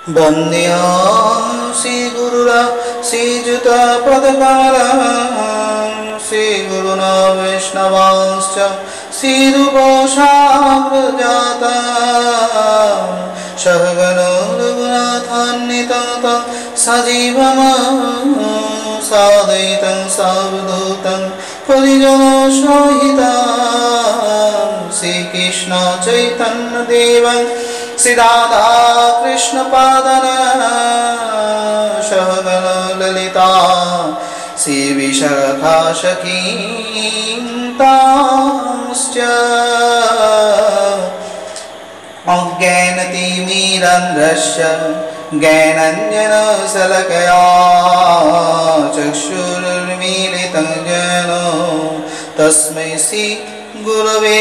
वन्द्यां श्रीगुरुरा श्रीयुता पदकारा श्रीगुरुना वैष्णवांश्च श्रीरूपसाग्रजाता सहगणो रघुनाथान्वितं सजीवं साद्वैतं सावधूतं परिजनसहितं श्रीकृष्ण चैतन्य देवं श्री राधा कृष्ण पादना सहगण ललिता श्री विशाखा सखींतांश्च अज्ञानतिमिरान्धस्य ज्ञानाञ्जनशलाकया चक्षुरुन्मीलितं येन तस्मै श्री गुरवे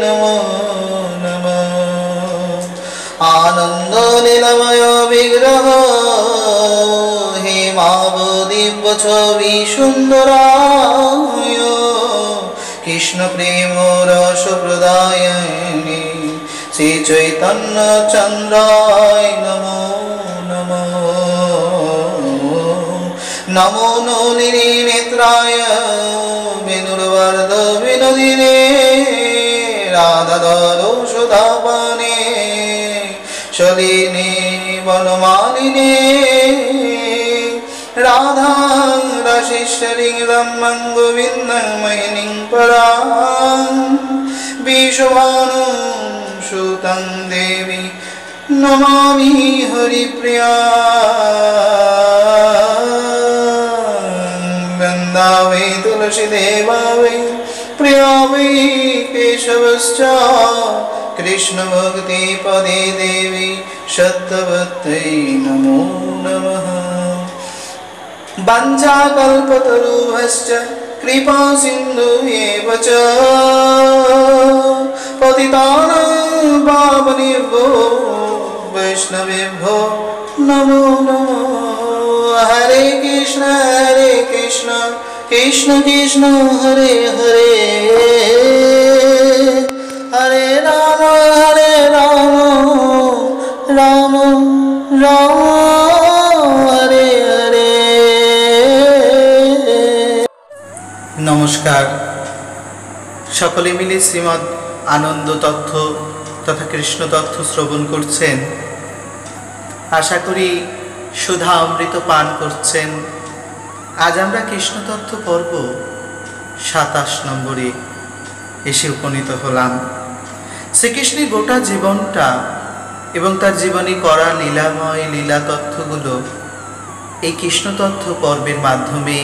नमो नमः। आनंद लीलामय विग्रह हेमावदिव्य छवि सुंदराय कृष्ण प्रेम रस प्रदायिनी श्री चैतन्य चंद्राय नमो नमः। नमो नलिनी नेत्राय विनुर्वर्ध विनोदिने राधाधरो सुधापाने शलिनी वनमालिने राधा रसिश्वरी रमं गोविन्दं मयिनीं परां विश्वभानुं सुतं देवी नमामि हरिप्रियां। वृन्दावै तुलसीदेवा वै प्रिया वै केशवश्च कृष्ण भक्ति पदे देवी सत्यवत्यै नमो नमः। वाञ्छाकल्पतरुभ्यश्च कृपा सिन्धुभ्येव च पतितानां पावनेभ्यो वैष्णवेभ्यो नमो नमः। हरे कृष्ण कृष्ण कृष्ण हरे हरे हरे राम राम राम हरे हरे। नमस्कार, सकले मिले श्रीमद् आनंद तत्व तथा कृष्ण तत्व श्रवण करছেন। आशा करी सुधा अमृत पान करছেন। आज আমরা কৃষ্ণ তত্ত্ব পর্ব 27 নম্বরে এসে উপনীত হলাম। শ্রীকৃষ্ণের গোটা জীবনটা এবং তার জীবনে করা লীলাময় লীলা তথ্যগুলো এই কৃষ্ণ তত্ত্ব পর্বের মাধ্যমে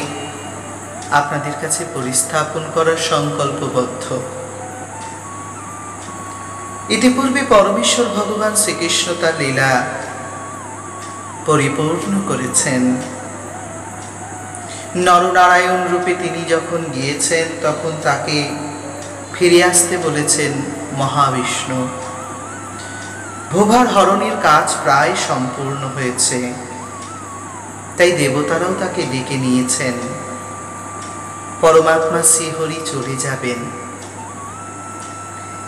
আপনাদের কাছে পরিস্থাপন করার সংকল্পবদ্ধ। ইতিপূর্বে পরমেশ্বর ভগবান শ্রীকৃষ্ণ তার লীলা পরিপূর্ণ করেছেন। নরনারায়ণ রূপে তিনি যখন গিয়েছেন তখন তাকে ফিরে আসতে বলেছেন মহাবিষ্ণু। ভূভার হরণের কাজ প্রায় সম্পূর্ণ হয়েছে, তাই দেবতারাও তাকে ডেকে নিয়েছেন। পরমাত্মা শ্রীহরি চলে যাবেন।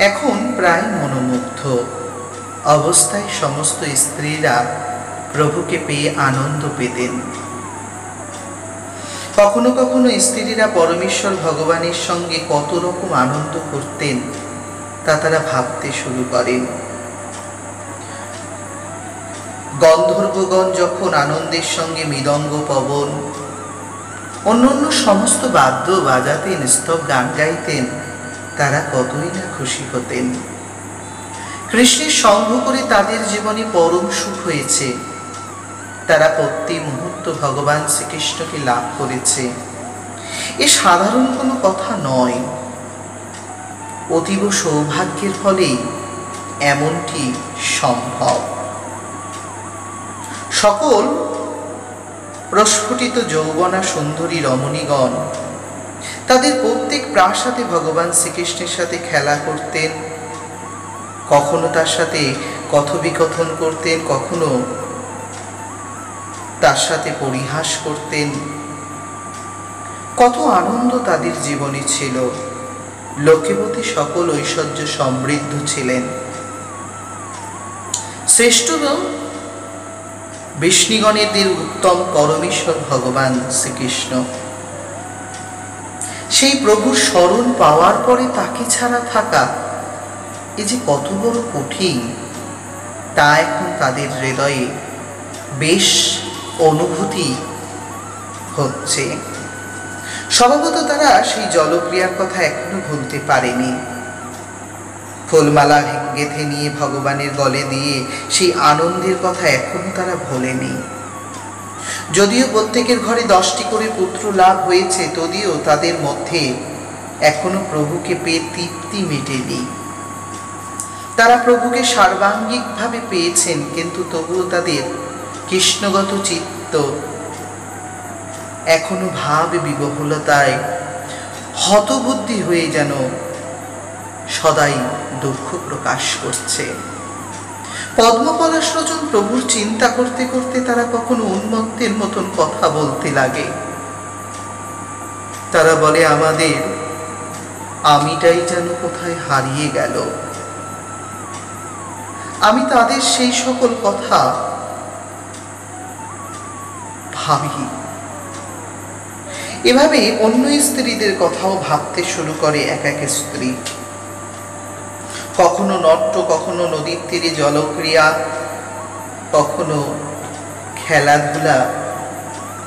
এখন প্রায় মনোমুগ্ধ অবস্থায় সমস্ত স্ত্রীরা প্রভুকে পেয়ে আনন্দ পেতেন। কখনো কখনো স্ত্রীরা পরমেশ্বর ভগবানের সঙ্গে কত রকম আনন্দ করতেন তা তারা ভাবতে শুরু করেন। গন্ধর্বগণ যখন আনন্দের সঙ্গে মৃদঙ্গ, পবন, অন্যান্য সমস্ত বাদ্য বাজাতেন, স্তব গান গাইতেন, তারা কতই না খুশি হতেন। কৃষ্ণের সঙ্গ করে তাদের জীবনে পরম সুখ হয়েছে। তারা প্রতি মুহূর্ত ভগবান শ্রীকৃষ্ণকে লাভ করেছে। এ সাধারণ কোনো কথা নয়। অতীব সৌভাগ্যের ফলেই এমনটি সম্ভব। সকল প্রস্ফুটিত যৌবনা সুন্দরী রমণীগণ তাদের প্রত্যেক প্রাসাদে ভগবান শ্রীকৃষ্ণের সাথে খেলা করতেন, কখনো তার সাথে কথোপকথন করতেন, কখনো তার সাথে পরিহাস করতেন। কত আনন্দ তাদের জীবনে ছিল। লক্ষ্মীপতি সকল ঐশ্বর্য সমৃদ্ধ ছিলেন। শ্রেষ্ঠ বিষ্ণুগণের উত্তম পরমেশ্বর ভগবান শ্রীকৃষ্ণ। সেই প্রভুর স্মরণ পাওয়ার পরে তাকে ছাড়া থাকা এ যে কত বড় কঠিন, তা এখন তাদের হৃদয়ে বেশ অনুভূতি হচ্ছে। স্বভাবত তারা সেই জলক্রিয়ার কথা এখনো ভুলতে পারেনি। ফুলমালা গেঁথে নিয়ে ভগবানের গলে দিয়ে সেই আনন্দের কথা এখনো তারা ভোলেনি। যদিও প্রত্যেকের ঘরে 10টি করে পুত্র লাভ হয়েছে, তদিও তাদের মধ্যে এখনো প্রভুকে পেয়ে তৃপ্তি মেটেনি। তারা প্রভুকে সার্বাঙ্গিকভাবে পেয়েছেন, কিন্তু তবুও তাদের কৃষ্ণগত চিত্ত এখনো ভাব বিবহুলতায় হতবুদ্ধি হয়ে যেন সদাই দুঃখ প্রকাশ করছে। পদ্মপলাশ রচন প্রভুর চিন্তা করতে করতে তারা কখনো উন্মত্তের মতন কথা বলতে লাগে। তারা বলে, আমাদের আমিটাই যেন কোথায় হারিয়ে গেল। আমি তাদের সেই সকল কথা ভাবি। এভাবে অন্য স্ত্রীদের কথাও ভাবতে শুরু করে এক এক স্ত্রী। কখনো নট্য, কখনো নদীর তীরে জলক্রিয়া, কখনো খেলাধুলা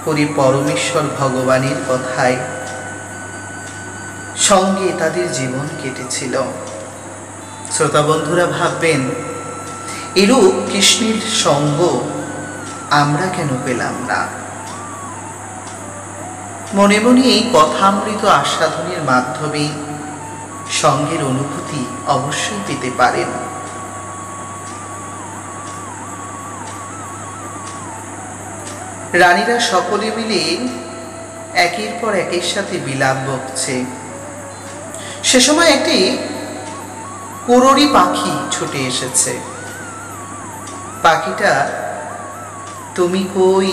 করে পরমেশ্বর ভগবানের কথায় সঙ্গে তাদের জীবন কেটেছিল। শ্রোতা বন্ধুরা ভাববেন, এরূপ কৃষ্ণের সঙ্গ আমরা কেন পেলাম না? মনে মনে এই কথামৃত আস্বাদনের মাধ্যমে সঙ্গের অনুভূতি অবশ্যই পেতে পারেন। রানীরা সকলে মিলে একের পর একের সাথে বিলাপ বকছে। সে সময় একটি কুররি পাখি ছুটে এসেছে। পাখিটা তুমি কই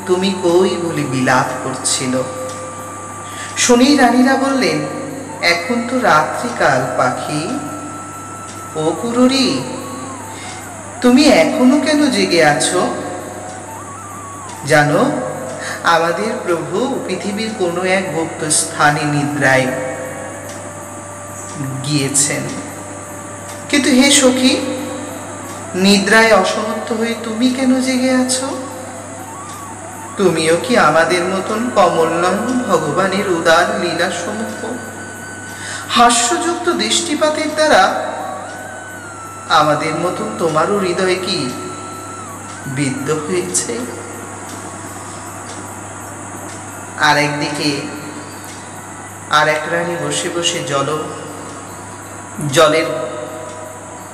তুমি কই বলে বিলাপ করছিল। শুনেই রানীরা বললেন, এখন তো রাত্রিকাল পাখি, ও কুররি, তুমি এখনো কেন জেগে আছো? জানো, আমাদের প্রভু পৃথিবীর কোনো এক গুপ্ত স্থানে নিদ্রায় গিয়েছেন। কিন্তু হে সখী, নিদ্রায় অসমর্থ হয়ে তুমি কেন জেগে আছো? তুমিও কি আমাদের মতন কমলনয়ন ভগবানের উদার লীলা সমূহ হাস্যযুক্ত দৃষ্টিপাতের দ্বারা আমাদের মতন তোমারও হৃদয়ে কি বিদ্ধ হয়েছে? আর একদিকে আর এক রানী বসে বসে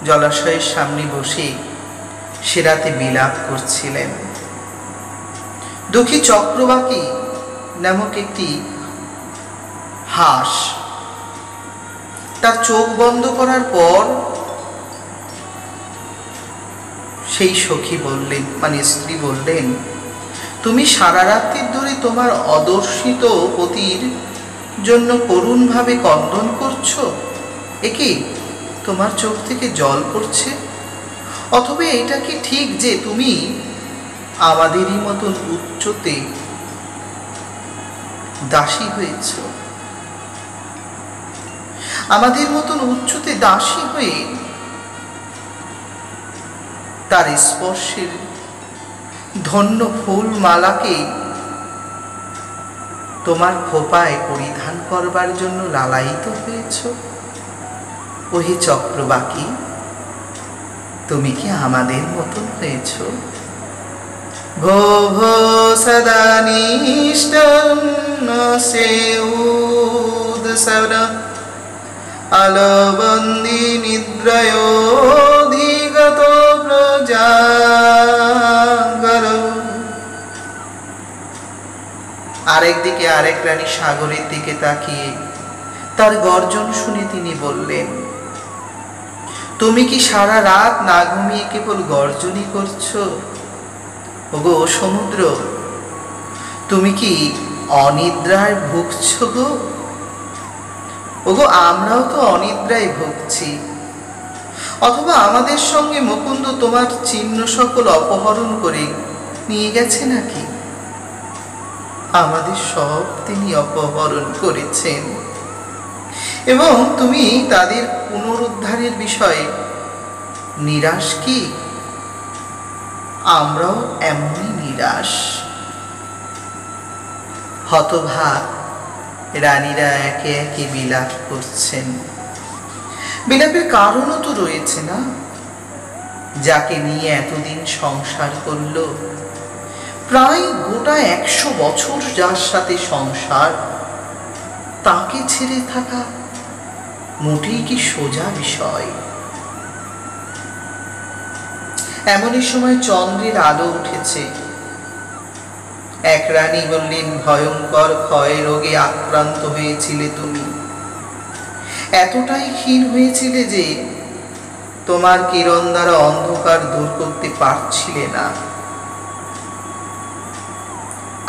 জলাশয়ের সামনে বসে সে রাতে বিলাপ করছিলেন। দুঃখী চক্রবাকী নামক একটি হাঁস তার চোখ বন্ধ করার পর সেই সখী বললেন, মানে স্ত্রী বললেন, তুমি সারা রাত্রির ধরে তোমার অদর্শিত পতির জন্য করুণভাবে ক্রন্দন করছো। একে তোমার চোখ থেকে জল পড়ছে? অথবা এটা কি ঠিক যে তুমি আমাদেরই মতন উচ্চতে দাসী হয়েছ? আমাদের মতন উচ্চতে দাসী হয়ে তার স্পর্শের ধন্য ফুল মালাকে তোমার খোপায় পরিধান করবার জন্য লালায়িত হয়েছ? ওহে চক্রবাকী, তুমি কি আমাদের মতন হয়েছ? ভো ভো সদা নিষ্ঠম সেউদসর আলবন্দি নিদ্রয়োধিগত প্রজাগর। আরেকদিকে আরেক রানী সাগরের দিকে তাকিয়ে তার গর্জন শুনে তিনি বললেন, তুমি কি সারা রাত না ঘুমিয়ে কেবল গর্জনই করছো? ওগো সমুদ্র, তুমি কি অনিদ্রায় ভুগছ গো? ওগো, আমরাও তো অনিদ্রায় ভুগছি। অথবা আমাদের সঙ্গে মুকুন্দ তোমার চিহ্ন সকল অপহরণ করে নিয়ে গেছে নাকি? আমাদের সব তিনি অপহরণ করেছেন, এবং তুমি তাদের পুনরুদ্ধারের বিষয়ে নিরাশ কি? আমরাও এমনই নিরাশ। হতভাগ রানীরা একে একে বিলাপ করছেন। বিলাপের কারণও তো রয়েছে না? যাকে নিয়ে এতদিন সংসার করল, প্রায় গোটা 100 বছর যার সাথে সংসার, তাকে ছেড়ে থাকা মোটেই কি সোজা বিষয়? এমনই সময় চন্দ্রের আলো উঠেছে। এক রানী বললেন, ভয়ঙ্কর ক্ষয় রোগে আক্রান্ত হয়েছিলে তুমি। এতটাই ক্ষীণ হয়েছিলে যে তোমার কিরণ দ্বারা অন্ধকার দূর করতে পারছিলে না।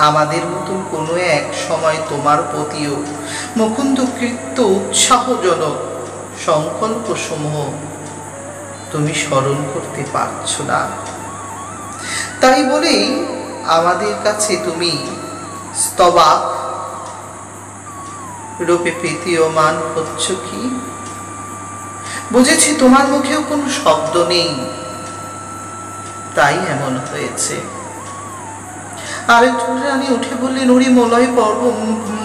আমাদের মতন কোনো এক সময় তোমার প্রতিও মুকুন্দ কৃত্য উৎসাহজনক সংকল্প সমূহ তুমি স্মরণ করতে পারছ না। তাই বলেই আমাদের কাছে তুমি স্তবাক রূপে প্রীতীয়মান হচ্ছ কি? বুঝেছি তোমার মুখেও কোনো শব্দ নেই, তাই এমন হয়েছে। আরেকজন রানী উঠে বললেন, ওরে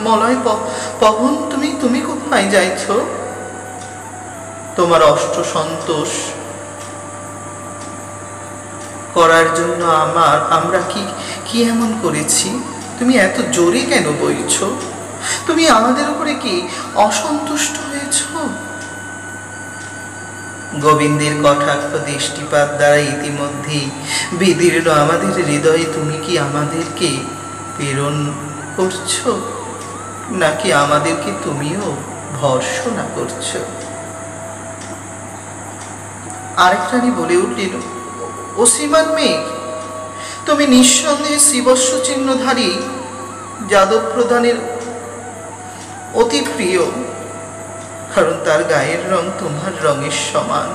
মলয় পবন, তুমি কোথায় যাইছ? তোমার অষ্ট সন্তোষ করার জন্য আমরা কি এমন করেছি? তুমি এত জোরে কেন বইছ? তুমি আমাদের উপরে কি অসন্তুষ্ট হয়েছ? গোবিন্দের কটাক্ষ দৃষ্টিপাত দ্বারা ইতিমধ্যেই বিদীর্ণ আমাদের হৃদয়ে তুমি কি আমাদেরকে প্রেরণ করছ, নাকি আমাদেরকে তুমিও ভর্ৎসনা করছ? আরেক রানী বলে উঠলেন, ও শ্রীমান মেঘ, তুমি নিঃসন্দেহে শ্রীবৎস চিহ্নধারী যাদব প্রধানের অতি প্রিয়, কারণ তার গায়ের রং তোমার রঙের সমান।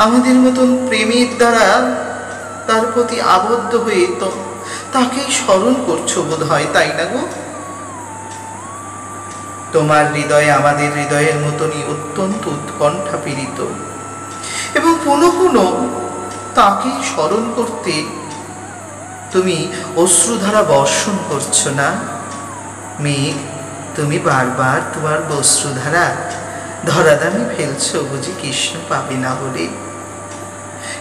আমাদের মতন প্রেমের দ্বারা তার প্রতি আবদ্ধ হয়ে তো তাকেই স্মরণ করছো বোধ হয়, তাই না গো? তোমার হৃদয়ে আমাদের হৃদয়ের মতনই অত্যন্ত উৎকণ্ঠা পীড়িত, এবং পুনঃ পুনঃ তাকেই স্মরণ করতে তুমি অশ্রুধারা বর্ষণ করছো না মেঘ? তুমি বারবার তোমার অশ্রুধারা ধরাধামে ফেলছো বুঝি কৃষ্ণ পাবে না বলে?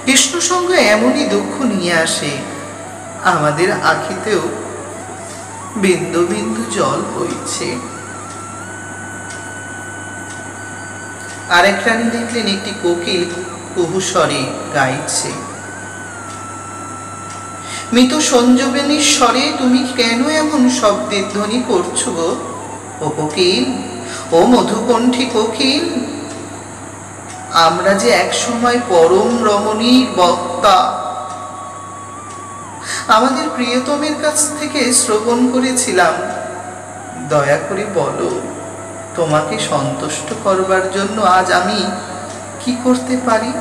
কৃষ্ণ সঙ্গে এমনই দুঃখ নিয়ে আসে, আমাদের আঁখিতেও বিন্দু বিন্দু জল বইছে। আরেক রানী দেখলেন একটি কোকিল কুহুস্বরে গাইছে। মৃত সঞ্জীবনীর স্বরে তুমি কেন এমন শব্দের ধ্বনি করছো গো? ও কোকিল, ও মধুকণ্ঠী কোকিল, আমরা যে এক সময় পরম রমণীর বক্তা আমাদের প্রিয়তমের কাছ থেকে শ্রবণ করেছিলাম। দয়া করে বলো, তোমাকে সন্তুষ্ট করবার জন্য আজ আমি কি করতে পারি?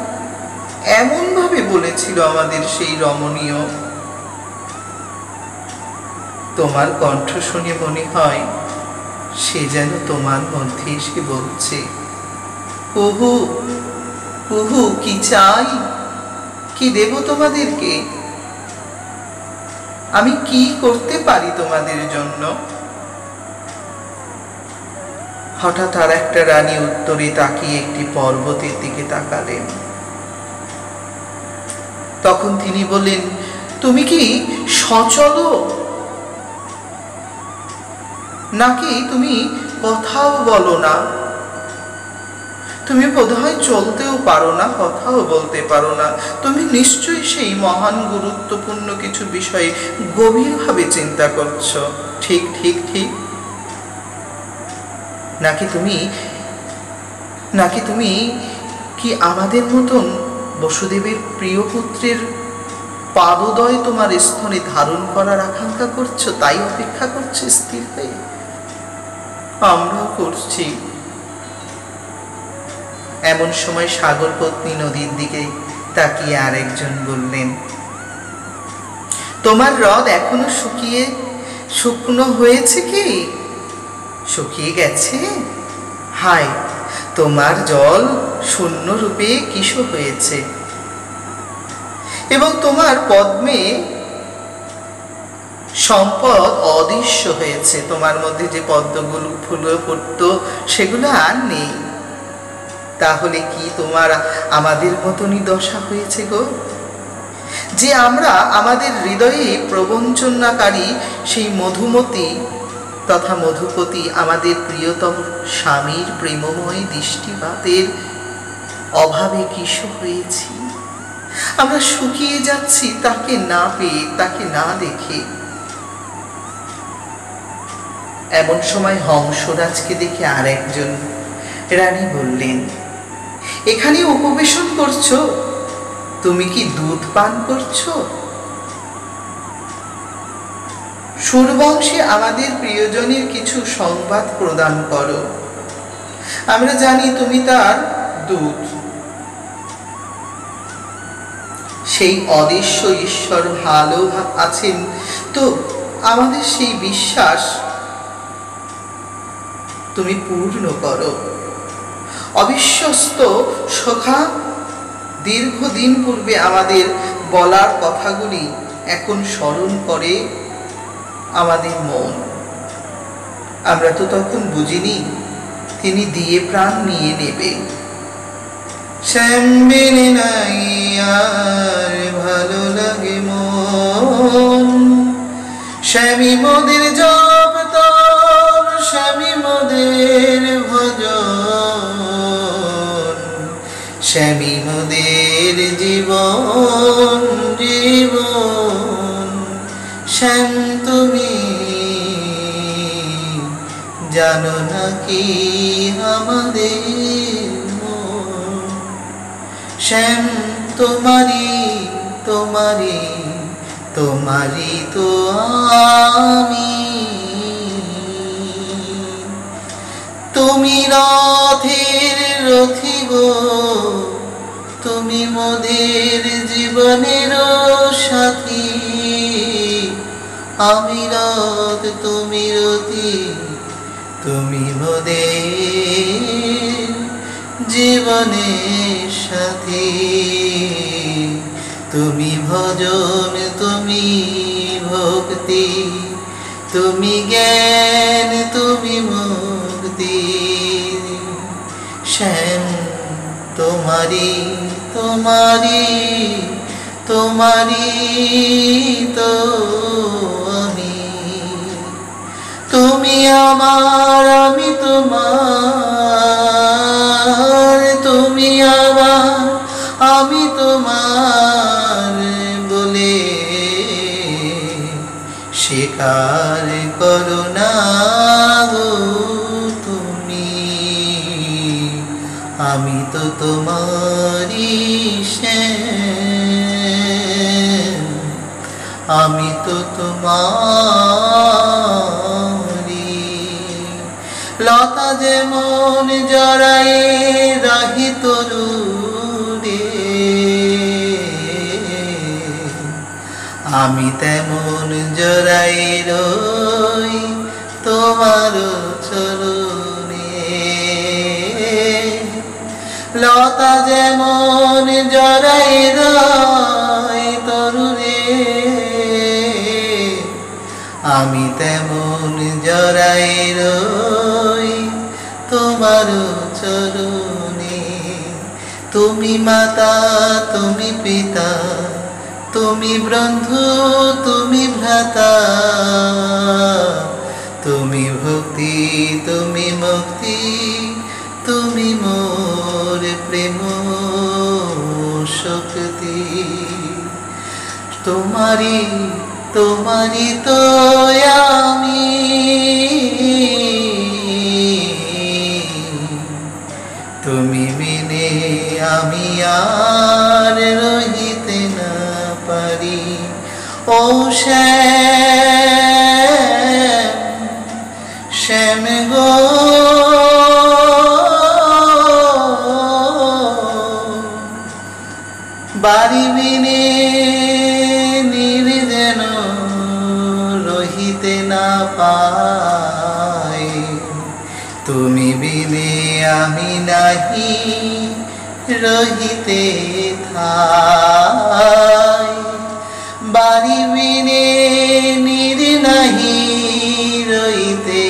এমন ভাবে বলেছিল আমাদের সেই রমণীয়। তোমার কণ্ঠ শুনে মনে হয় সে যেন তোমার মধ্যে এসে বলছে, কুহু কুহু, কি চাই, কি দেব তোমাদেরকে? আমি কি করতে পারি তোমাদের জন্য? হঠাৎ আর একটা রানী উত্তরে তাকিয়ে একটি পর্বতের দিকে তাকালেন। তখন তিনি বললেন, তুমি কি সচল, নাকি তুমি কথাও বলো না? তুমি বোধহয় চলতেও পারো না, কথাও বলতে পারো না। তুমি নিশ্চয়ই সেই মহান গুরুত্বপূর্ণ কিছু বিষয়ে গভীরভাবে চিন্তা করছো। ঠিক ঠিক ঠিক। নাকি তুমি কি আমাদের মতন বসুদেবের প্রিয় পুত্রের পাদোদয় তোমার স্তনে ধারণ করার আকাঙ্ক্ষা করছো, তাই অপেক্ষা করছো স্থির হয়ে? আমরাও করছি। এমন সময় সাগর পত্নী নদীর দিকে তাকিয়ে আরেকজন বললেন, তোমার হ্রদ এখনো শুকনো হয়েছে কি? শুকিয়ে গেছে? হায়, তোমার জল শূন্য রূপে কিশোর হয়েছে, এবং তোমার পদ্মে সম্পদ অদৃশ্য হয়েছে। তোমার মধ্যে যে পদ্মগুলো ফুলে ফুটতো সেগুলো আর নেই। তাহলে কি তোমার আমাদের মতনই দশা হয়েছে গো, যে আমরা আমাদের হৃদয়ে প্রবঞ্চনাকারী সেই মধুমতি তথা মধুপতি আমাদের প্রিয়তম স্বামীর প্রেমময় দৃষ্টিপাতের অভাবে কিশোর হয়েছি। আমরা শুকিয়ে যাচ্ছি তাকে না পেয়ে, তাকে না দেখে। এমন সময় হংসরাজকে দেখে আর একজন রানী বললেন, এখানে উপবেশন করছো, তুমি কি দুধ পান করছো? সুরবংশে আমাদের প্রিয়জনের কিছু সংবাদ প্রদান করো। আমরা জানি তুমি তার দূত। সেই অদৃশ্য ঈশ্বর ভালো আছেন তো আমাদের সেই বিশ্বাস তুমি পূর্ণ করো। অবিশ্বস্ত সখা, দীর্ঘদিন পূর্বে আমাদের বলার কথাগুলি এখন স্মরণ করে আমাদের মন। আমরা তো তখন বুঝিনি তিনি দিয়ে প্রাণ নিয়ে নেবে। শ্যাম বিনে নাই আর ভালো লাগে মন, শ্যামী মোদের জপ তপ, শ্যামী মোদের ভজন, শ্যামী মোদের জীবন জীবন। শ্যাম তুমি জানো নাকি আমাদের মন, শ্যাম তোমারি তোমারি তোমারি তো আমি। তুমি রথের রথি গো, তুমি মোদের জীবনের সাথী। আমি রথ তুমি রথি, তুমি মোদের জীবনের সাথী। তুমি ভজন, তুমি ভক্তি, তুমি জ্ঞান, তুমি মুক্তি। শ্যাম তোমারি তোমারি তোমারি তো আমি। তুমি আমার, আমি তোমার, তুমি আমার, আমি তোমার বলে স্বীকার করো না গো তুমি। আমি তো তোমারি শ্যাম, আমি তো তোমারি। লতা যেমন জড়ায়ে রাহি তরুরে, আমি তেমন জড়ায়ে রই তোমার চরণে। লতা যেমন জড়ায়ে রই তরুরে, আমি তেমন জড়ায়ে রই তোমার চরণে। তুমি মাতা, তুমি পিতা, তুমি বন্ধু, তুমি ভ্রাতা, তুমি ভক্তি, তুমি মুক্তি, তুমি মোর প্রেম শক্তি। তোমারি তোমারি তো আমি, তুমি বিনে আমি আর রহিতে না পারি। ও শ্যাম শ্যাম গো, বাড়ি বিনে নির্জন নাহি রহিতে ঠাই, বাড়ি বিনে নীর নাহি রইতে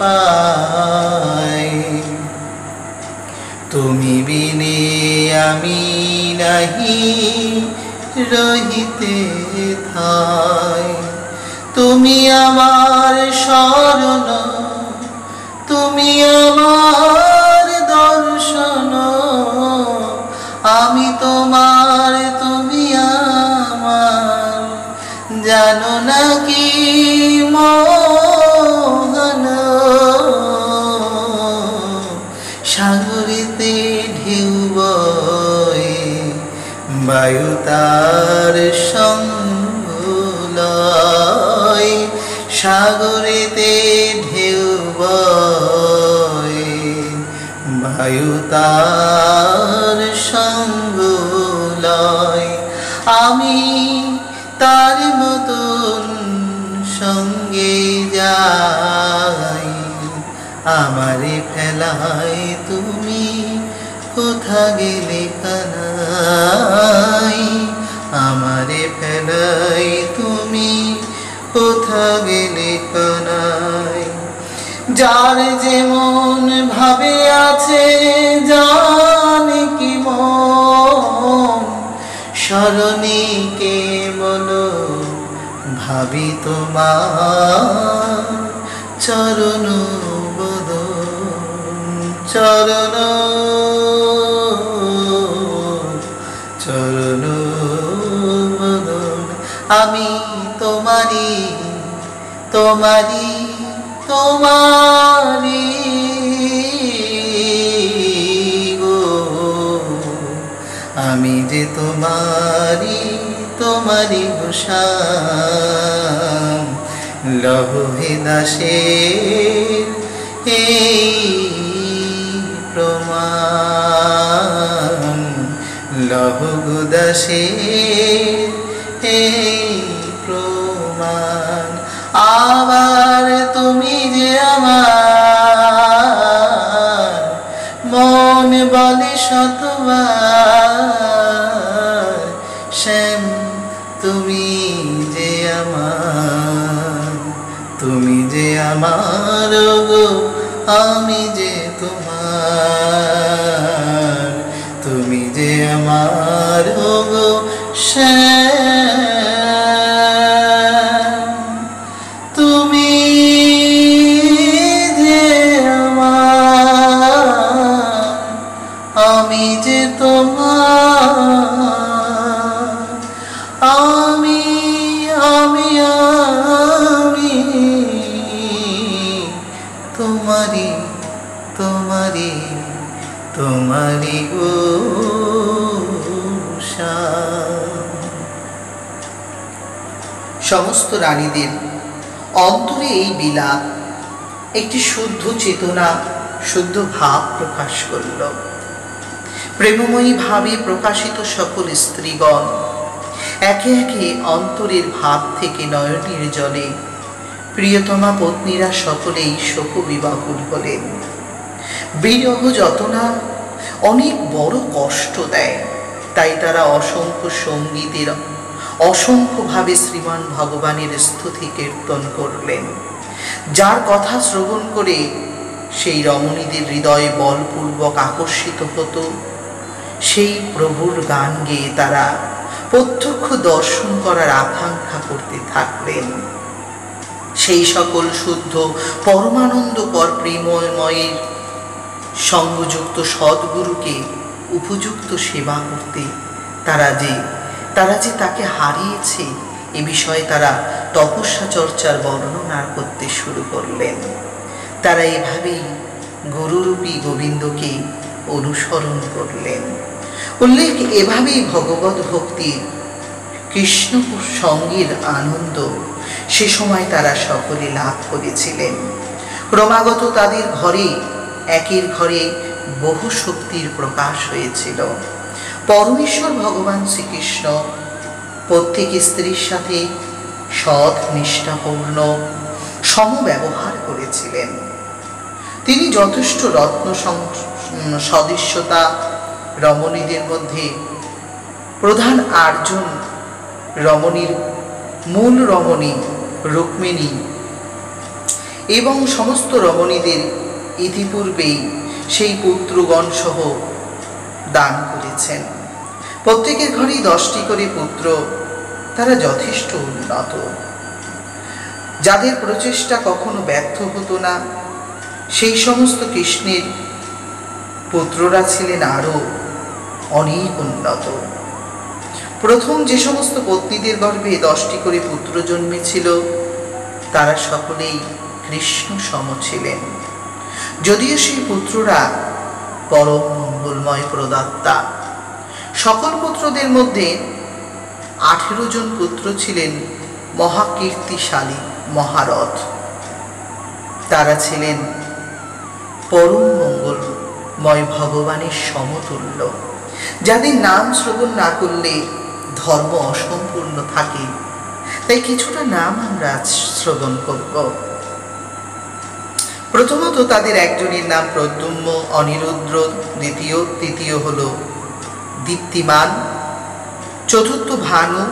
পাই। তুমি বিনে আমি নাহি রহিতে ঠাই। তুমি আমার শরণ, তুমি আমার দর্শন, আমি তোমার তুমি আমার। জানো না কি মোহন, সাগরেতে ঢেউ বয়, বায়ু তার সঙ্গ লয়। সাগরেতে ঢেউ বয়, বায়ু তার সঙ্গ লয়। আমি তার মতন সঙ্গে যাই, আমারে ফেলাই তুমি কোথা গেলে কানাই। আমারে ফেলাই তুমি কোথা গেলে কানাই। যার যেমন ভাবে আছে জানে কি মন, স্মরণে কেবল ভাবি তোমার চরণ বদন। চরণ চরণ বদন, আমি তোমারি তোমারি তোমারি গো। আমি যে তোমারি তোমারি গোসাম। লহে দাসের এই প্রমাণ, লহ গো দাসের এই প্রমাণ। আবার তুমি যে আমার, মন বলে শতবার। শ্যাম তুমি যে আমার, তুমি যে আমার গো, আমি যে তোমার। তুমি যে আমার গো শ্যাম, তুমি যে আমার, আমি যে তোমার। আমি আমি আমি তোমারি তোমারি তোমারি গো সমস্ত রানীদের অন্তরে এই বিলাপ একটি শুদ্ধ চেতনা, শুদ্ধ ভাব প্রকাশ করল। প্রেমময়ী ভাবে প্রকাশিত সকল স্ত্রীগণ একে একে অন্তরের ভাব থেকে নয়নের জলে প্রিয়তমা পত্নীরা সকলেই শোক বিবাহুল হলেন। বিরহ যতনা অনেক বড় কষ্ট দেয়, তাই তারা অসংখ্য সঙ্গীতের অসংখ্যভাবে শ্রীমান ভগবানের স্তুতি কীর্তন করলেন। যার কথা শ্রবণ করে সেই রমণীদের হৃদয়ে বলপূর্বক আকর্ষিত হতো, সেই প্রভুর গান গেয়ে তারা প্রত্যক্ষ দর্শন করার আকাঙ্ক্ষা করতে থাকলেন। সেই সকল শুদ্ধ পরমানন্দকর প্রেমময়ের সঙ্গযুক্ত সদ্গুরুকে উপযুক্ত সেবা করতে তারা যে তাকে হারিয়েছে এ বিষয়ে তারা তপস্যা চর্চার বর্ণনা করতে শুরু করলেন। তারা এভাবেই গুরুরূপী গোবিন্দকে অনুসরণ করলেন। উল্লেখ এভাবেই ভগবত ভক্তির কৃষ্ণ সঙ্গের আনন্দ সে সময় তারা সকলে লাভ করেছিলেন। ক্রমাগত তাদের ঘরে একের ঘরে বহু শক্তির প্রকাশ হয়েছিল। পরমেশ্বর ভগবান শ্রীকৃষ্ণ প্রত্যেক স্ত্রীর সাথে সৎ নিষ্ঠাপূর্ণ সমব্যবহার করেছিলেন। তিনি যথেষ্ট রত্ন সদস্যতা রমণীদের মধ্যে প্রধান 8 জন রমণীর মূল রমণী রুক্মিণী এবং সমস্ত রমণীদের ইতিপূর্বেই সেই পুত্রগণ সহ দান করেছেন। প্রত্যেকের ঘরেই 10টি করে পুত্র। তারা যথেষ্ট উন্নত, যাদের প্রচেষ্টা কখনো ব্যর্থ হতো না। সেই সমস্ত কৃষ্ণের পুত্ররা ছিলেন আরো অনেক উন্নত। প্রথম যে সমস্ত পত্নীদের গর্ভে 10টি করে পুত্র জন্মেছিল, তারা সকলেই কৃষ্ণ সম ছিলেন। যদিও সেই পুত্ররা পরম মঙ্গলময় প্রদাত্তা। সকল পুত্রদের মধ্যে 18 জন পুত্র ছিলেন মহাকীর্তিশালী মহারথ। তারা ছিলেন পরম মঙ্গলময় ভগবানের সমতুল্য, যাদের নাম শ্রবণ না করলে ধর্ম অসম্পূর্ণ থাকে। তাই কিছুটা নাম আমরা শ্রবণ করব। প্রথমত তাদের একজনের নাম প্রদ্যুম্ন, অনিরুদ্র, তৃতীয় হল দীপ্তিমান, চতুর্থ ভানু,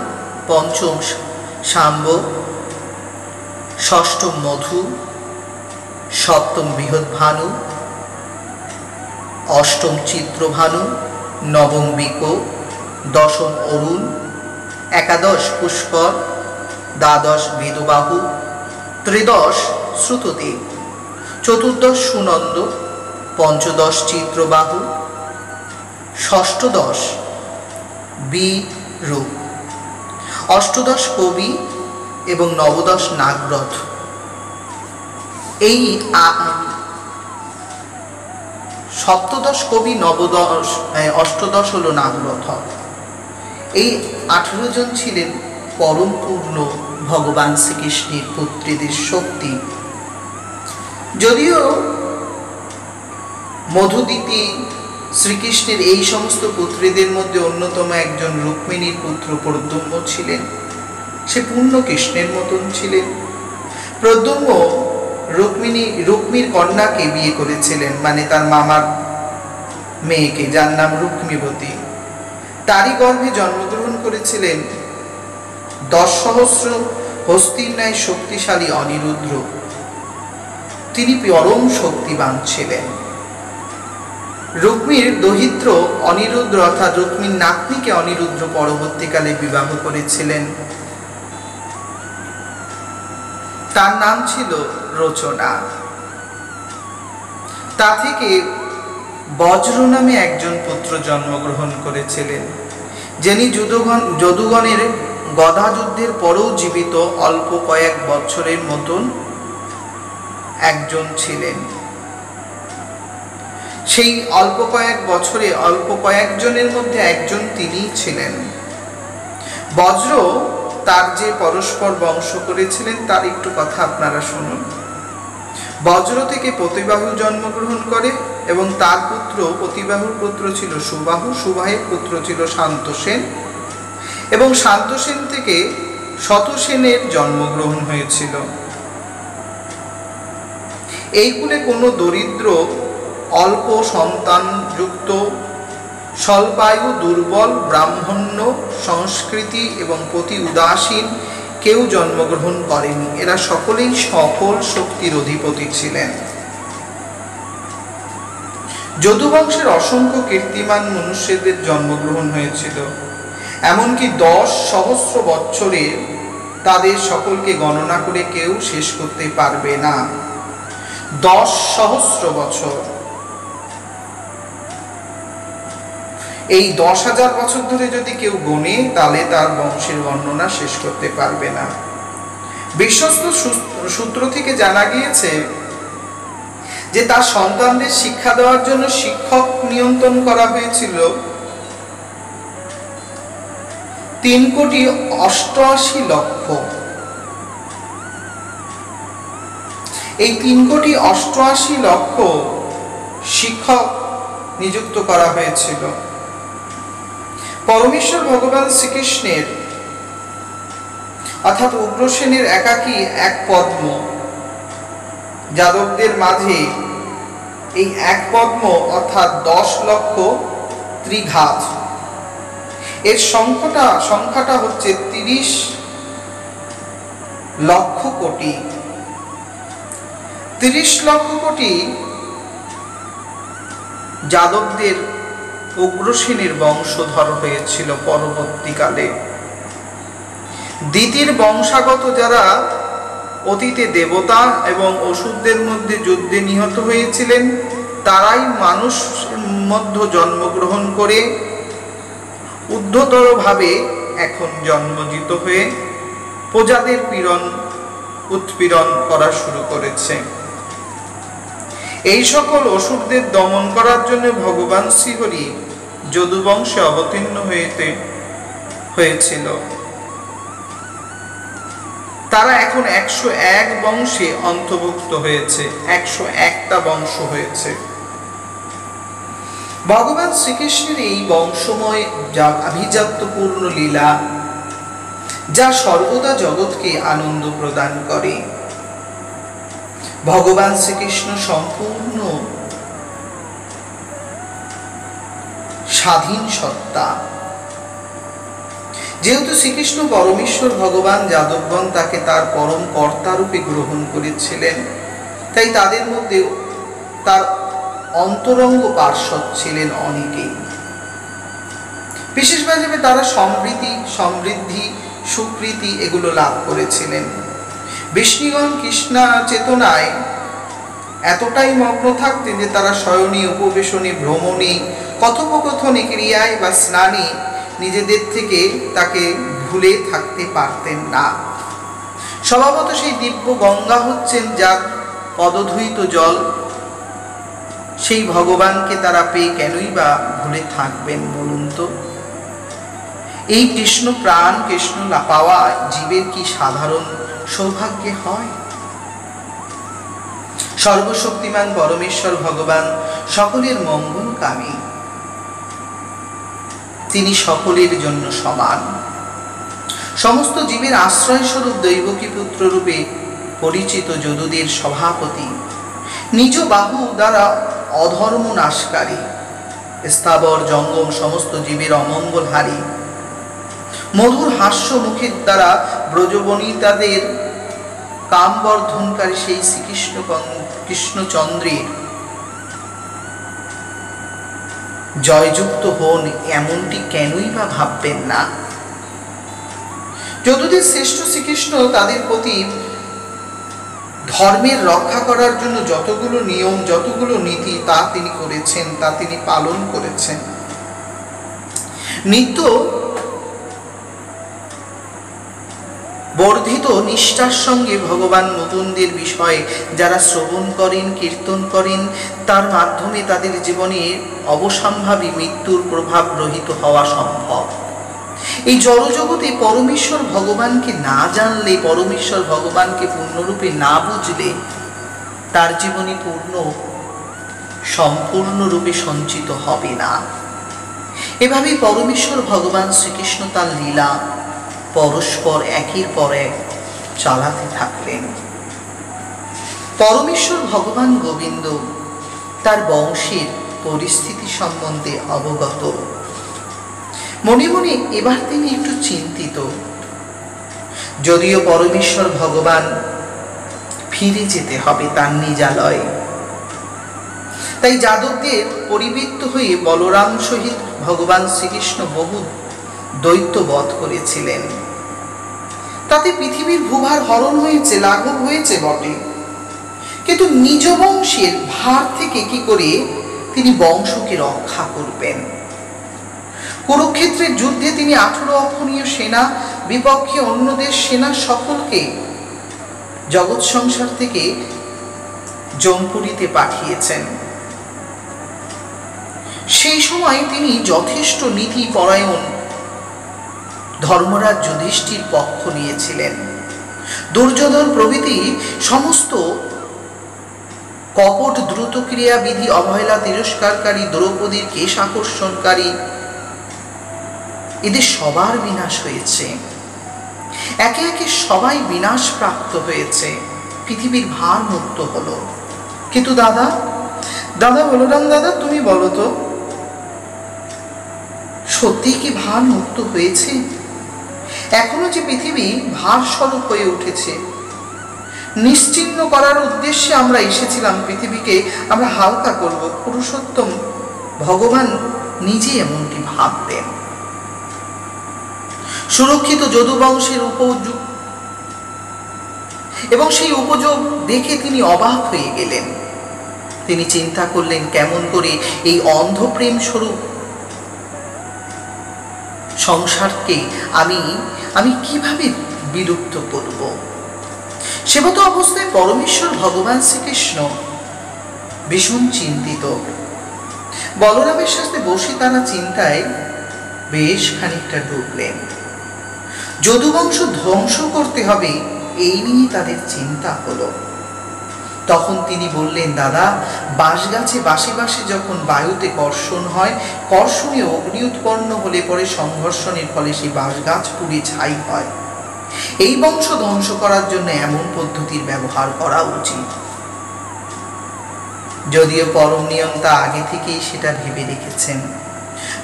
পঞ্চম শাম্ব, ষষ্ঠম মধু, সপ্তম বৃহদ্ভানু, অষ্টম চিত্রভানু, নবম বিক, দশম অরুণ, একাদশ পুষ্কর, দ্বাদশ বেদবাহু, ত্রয়োদশ শ্রুতদেব, চতুর্দশ সুনন্দ, পঞ্চদশ চিত্রবাহু, ষষ্ঠদশ বিরূপ, অষ্টদশ কবি এবং নবদশ নাগরথ। এই সপ্তদশ কবি, নবদশ, অষ্টদশ হল নাগরথ। এই 18 জন ছিলেন পরম পূর্ণ ভগবান শ্রীকৃষ্ণের পুত্রীদের শক্তি। যদিও মধুদিতি শ্রীকৃষ্ণের এই সমস্ত পুত্রীদের মধ্যে অন্যতম একজন রুক্মিণীর পুত্র প্রদ্যুম্ন ছিলেন। সে পূর্ণ কৃষ্ণের মতন ছিলেন। প্রদ্যুম্ন রুক্মির কন্যাকে বিয়ে করেছিলেন, মানে তার মামার মেয়েকে, যার নাম রুক্মিবতী। তারই গর্ভে জন্মগ্রহণ করেছিলেন 10 সহস্র হস্তির ন্যায় শক্তিশালী অনিরুদ্র। তিনি পরম শক্তিবান ছিলেন। রুক্মির দহিত্র অনিরুদ্র অর্থাৎ রুক্মির নাতনিকে অনিরুদ্র পরবর্তীকালে বিবাহ করেছিলেন। তার নাম ছিল রচনা। তা থেকে বজ্র নামে একজন পুত্র জন্মগ্রহণ করেছিলেন, যিনি যদুগণের গদা যুদ্ধের পরেও জীবিত অল্প কয়েক বছরের মতন একজন ছিলেন। সেই অল্প কয়েক বছরে অল্প কয়েকজনের মধ্যে একজন তিনিই ছিলেন। বজ্র তার যে পরস্পর বংশ করেছিলেন তার একটু কথা আপনারা শুনুন। বজ্র থেকে প্রতিবাহু জন্মগ্রহণ করে এবং তার পুত্র, প্রতিবাহুর পুত্র ছিল সুবাহু, সুবাহের পুত্র ছিল শান্তসেন এবং শান্তসেন থেকে শতসেনের জন্মগ্রহণ হয়েছিল। এই কুলে কোনো দরিদ্র, অল্প সন্তানযুক্ত, স্বল্পায়ু, দুর্বল, ব্রাহ্মণ্য সংস্কৃতি এবং প্রতি উদাসীন কেউ জন্মগ্রহণ করেনি। এরা সকলেই সকল শক্তির অধিপতি ছিলেন। যদুবংশের অসংখ্য কীর্তিমান মনুষ্যদের জন্মগ্রহণ হয়েছিল। এমনকি 10 সহস্র বৎসরে তাদের সকলকে গণনা করে কেউ শেষ করতে পারবে না। 10 সহস্র বছর, এই 10,000 বছর ধরে যদি কেউ গণে তাহলে তার বংশের বর্ণনা শেষ করতে পারবে না। বিশ্বস্ত সূত্র থেকে জানা গিয়েছে যে তার সন্তানদের শিক্ষা দেওয়ার জন্য শিক্ষক নিয়ন্ত্রণ করা হয়েছিল 3,88,00,000। এই 3,88,00,000 শিক্ষক নিযুক্ত করা হয়েছিল। পরমেশ্বর ভগবান শ্রীকৃষ্ণের অর্থাৎ উগ্রসেনের একাকী এক পদ্ম যাদবদের মাঝে এই এক পদ্ম অর্থাৎ 10 লক্ষ ত্রিঘাত, এর সংখ্যাটা হচ্ছে 30 লক্ষ কোটি। 30 লক্ষ কোটি যাদবদের উগ্রসেনের বংশধর হয়েছিল পরবর্তীকালে। দিতির বংশাগত যারা অতীতে দেবতা এবং অসুরদের মধ্যে যুদ্ধে নিহত হয়েছিলেন, তারাই মানুষ মধ্যে জন্মগ্রহণ করে ঊর্ধ্বতর ভাবে এখন জন্মজিত হয়ে প্রজাদের উৎপীড়ন করা শুরু করেছে। এই সকল অসুরদের দমন করার জন্য ভগবান শ্রীহরি যদুবংশে অবতীর্ণ হয়েছিল। তারা এখন 101 বংশে অন্তর্ভুক্ত হয়েছে, 101টা বংশ হয়েছে। ভগবান শ্রীকৃষ্ণের এই বংশময় আভিজাত্যপূর্ণ লীলা, যা সর্বদা জগৎকে আনন্দ প্রদান করে। ভগবান শ্রীকৃষ্ণ সম্পূর্ণ স্বাধীন সত্তা। যেহেতু শ্রীকৃষ্ণ পরমেশ্বর ভগবান, যাদবগণ তাকে তার পরম কর্তা রূপে গ্রহণ করেছিলেন, তাই তাদের মধ্যে তার অন্তরঙ্গ পার্ষদ ছিলেন অনেকেই। বিশেষভাবে তারা সমৃদ্ধি, সুকৃতি এগুলো লাভ করেছিলেন। বিষ্ণুগণ কৃষ্ণা চেতনায় এতটাই মগ্ন থাকতেন যে তারা শয়নে, উপবেশনে, ভ্রমণে, কথোপকথনে, ক্রিয়ায় বা স্নানে নিজেদের থেকে তাকে ভুলে থাকতে পারতেন না। স্বভাবত সেই দিব্য গঙ্গা হচ্ছেন যার পদধূলিত জল, সেই ভগবানকে তারা পেয়ে কেনই বা ভুলে থাকবেন বলুন তো? এই কৃষ্ণ প্রাণ, কৃষ্ণ না পাওয়া জীবের কি সাধারণ সৌভাগ্যে হয়? সর্বশক্তিমান পরমেশ্বর ভগবান সকলের মঙ্গলকামী, তিনি সকলের জন্য সমান। সমস্ত জীবের আশ্রয়স্বরূপ দৈবকী পুত্র রূপে পরিচিত যদুদের সভাপতি, নিজ বাহু দ্বারা অধর্ম নাশকারী, স্থাবর জঙ্গম সমস্ত জীবের অমঙ্গলহারী, মধুর হাস্য মুখের দ্বারা ব্রজবনিতাদের কামবর্ধনকারী সেই কৃষ্ণচন্দ্রের জয়যুক্ত হন এমনটি কেনই বা ভাববেন না? যদুদের শ্রেষ্ঠ শ্রীকৃষ্ণ তাদের প্রতি ধর্মের রক্ষা করার জন্য যতগুলো নিয়ম, যতগুলো নীতি তা তিনি করেছেন, তা তিনি পালন করেছেন। নিত্য বর্ধিত নিষ্ঠার সঙ্গে ভগবান মুকুন্দের বিষয়ে যারা শ্রবণ করেন, কীর্তন করেন, তার মাধ্যমে তাদের জীবনে অবসম্ভাবী মৃত্যুর প্রভাব রহিত হওয়া সম্ভব। এই জড়জগতে পরমেশ্বর ভগবানকে না জানলে, পরমেশ্বর ভগবানকে পূর্ণরূপে না বুঝলে তার জীবনী সম্পূর্ণরূপে সঞ্চিত হবে না। এভাবে পরমেশ্বর ভগবান শ্রীকৃষ্ণ তার লীলা পরস্পর একের পর এক চালাতে থাকলেন। পরমেশ্বর ভগবান গোবিন্দ তার বংশের পরিস্থিতি সম্বন্ধে অবগত। মনে মনে এবার তিনি একটু চিন্তিত। যদিও পরমেশ্বর ভগবান ফিরে যেতে হবে তার নিজালয়ে, তাই যাদবদের পরিবৃত্ত হয়ে বলরাম সহিত ভগবান শ্রীকৃষ্ণ বহু দৈত্য বধ করেছিলেন। তাতে পৃথিবীর ভূভার হরণ হয়েছে, লাঘব হয়েছে বটে, কিন্তু নিজ বংশের ভার থেকে কি করে তিনি বংশকে রক্ষা করবেন? কুরুক্ষেত্রের যুদ্ধে তিনি 18 অক্ষণীয় সেনা বিপক্ষে অন্যদের সেনা সকলকে জগৎ সংসার থেকে জমপুরীতে পাঠিয়েছেন। সেই সময় তিনি যথেষ্ট নীতি পরায়ণ ধর্মরাজ যুধিষ্ঠির পক্ষ নিয়েছিলেন। দুর্যোধন প্রভৃতি সমস্ত কপট দ্রুত ক্রিয়াবিধি অবহেলা তিরস্কারকারী, দ্রৌপদীর কেশ আকর্ষণকারী, এদের সবার বিনাশ হয়েছে। একে একে সবাই বিনাশ প্রাপ্ত হয়েছে, পৃথিবীর ভার মুক্ত হলো। কিন্তু দাদা, দাদা বলরাম দাদা, তুমি বলো তো, সত্যি কি ভার মুক্ত হয়েছে? এখনো যে পৃথিবী ভার স্বরূপ হয়ে উঠেছে। নিশ্চিহ্ন করার উদ্দেশ্যে আমরা এসেছিলাম, পৃথিবীকে আমরা হালকা করব। পুরুষোত্তম ভগবান নিজে এমনটি ভাবতেন। সুরক্ষিত যদু বংশের উপযোগ এবং সেই উপযোগ দেখে তিনি অবাক হয়ে গেলেন। তিনি চিন্তা করলেন, কেমন করে এই অন্ধপ্রেম স্বরূপ সংসারকে আমি কিভাবে বিলুপ্ত করব। সেবত অবস্থায় পরমেশ্বর ভগবান শ্রীকৃষ্ণ ভীষণ চিন্তিত। বলরামের সাথে বসে তারা চিন্তায় বেশ খানিকটা ডুবলেন। যদুবংশ ধ্বংস করতে হবে, এই নিয়ে তাদের চিন্তা হলো। তখন তিনি বললেন, দাদা, বাঁশ গাছে বাসে বাসে যখন বায়ুতে কর্ষণ হয়, কর্ষণে অগ্নি উৎপন্ন হলে পরে সংঘর্ষণের ফলে সেই বাঁশ গাছ পুড়ে ছাই হয়। এই বংশ ধ্বংস করার জন্য এমন পদ্ধতির ব্যবহার করা উচিত। যদিও পরম নিয়ন্তা আগে থেকেই সেটা ভেবে রেখেছেন।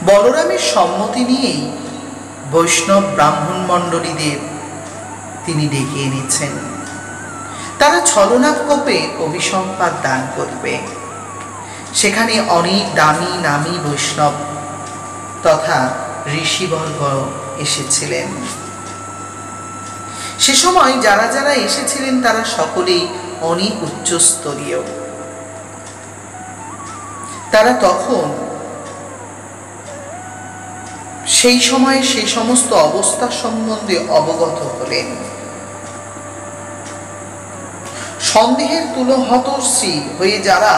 বলরামের সম্মতি নিয়েই বৈষ্ণব ব্রাহ্মণ মণ্ডলীদের তিনি ডেকে এনেছেন। তারা ছলনাকোপে অভিসম্পাদ দান করবে। সেখানে অনেক দামি নামী বৈষ্ণব তথা ঋষিবর্গ এসেছিলেন। সে সময় যারা যারা এসেছিলেন তারা সকলেই অনেক উচ্চস্তরীয়। তারা তখন সেই সময়ে সেই সমস্ত অবস্থা সম্বন্ধে অবগত হলেন। সন্দেহের তুলহতশ্রী হয়ে যারা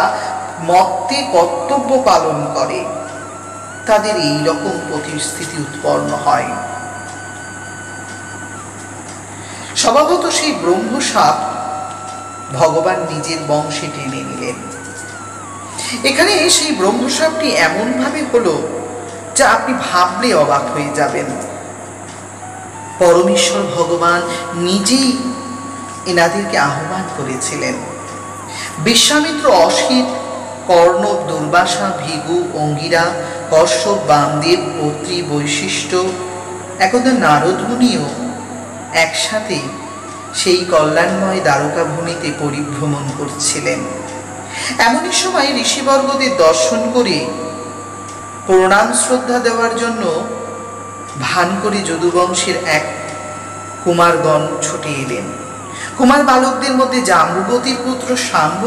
মত্তে কর্তব্য পালন করে, তাদের এই রকম পরিস্থিতি উৎপন্ন হয়। স্বভাবত সেই ব্রহ্মসাপ ভগবান নিজের বংশে টেনে নিলেন। এখানে সেই ব্রহ্মসাপটি এমন ভাবে হলো যা আপনি ভাবলে অবাক হয়ে যাবেন। পরমেশ্বর ভগবান নিজেই এনাদেরকে আহ্বান করেছিলেন। বিশ্বামিত্র, অসিত, কর্ণব, দুর্বাসা, ভৃগু, অঙ্গিরা, কশ্যপ, বামদেব, অত্রি, বৈশিষ্ট্য, একদা নারদ মুনিও একসাথে সেই কল্যাণময় দ্বারকা ভূমিতে পরিভ্রমণ করছিলেন। এমনই সময় ঋষিবর্গদের দর্শন করে প্রণাম শ্রদ্ধা দেওয়ার জন্য ভান করে যদুবংশের এক কুমারগণ ছুটে এলেন। কুমার বালকদের মধ্যে জাম্বুবতীর পুত্র শাম্ব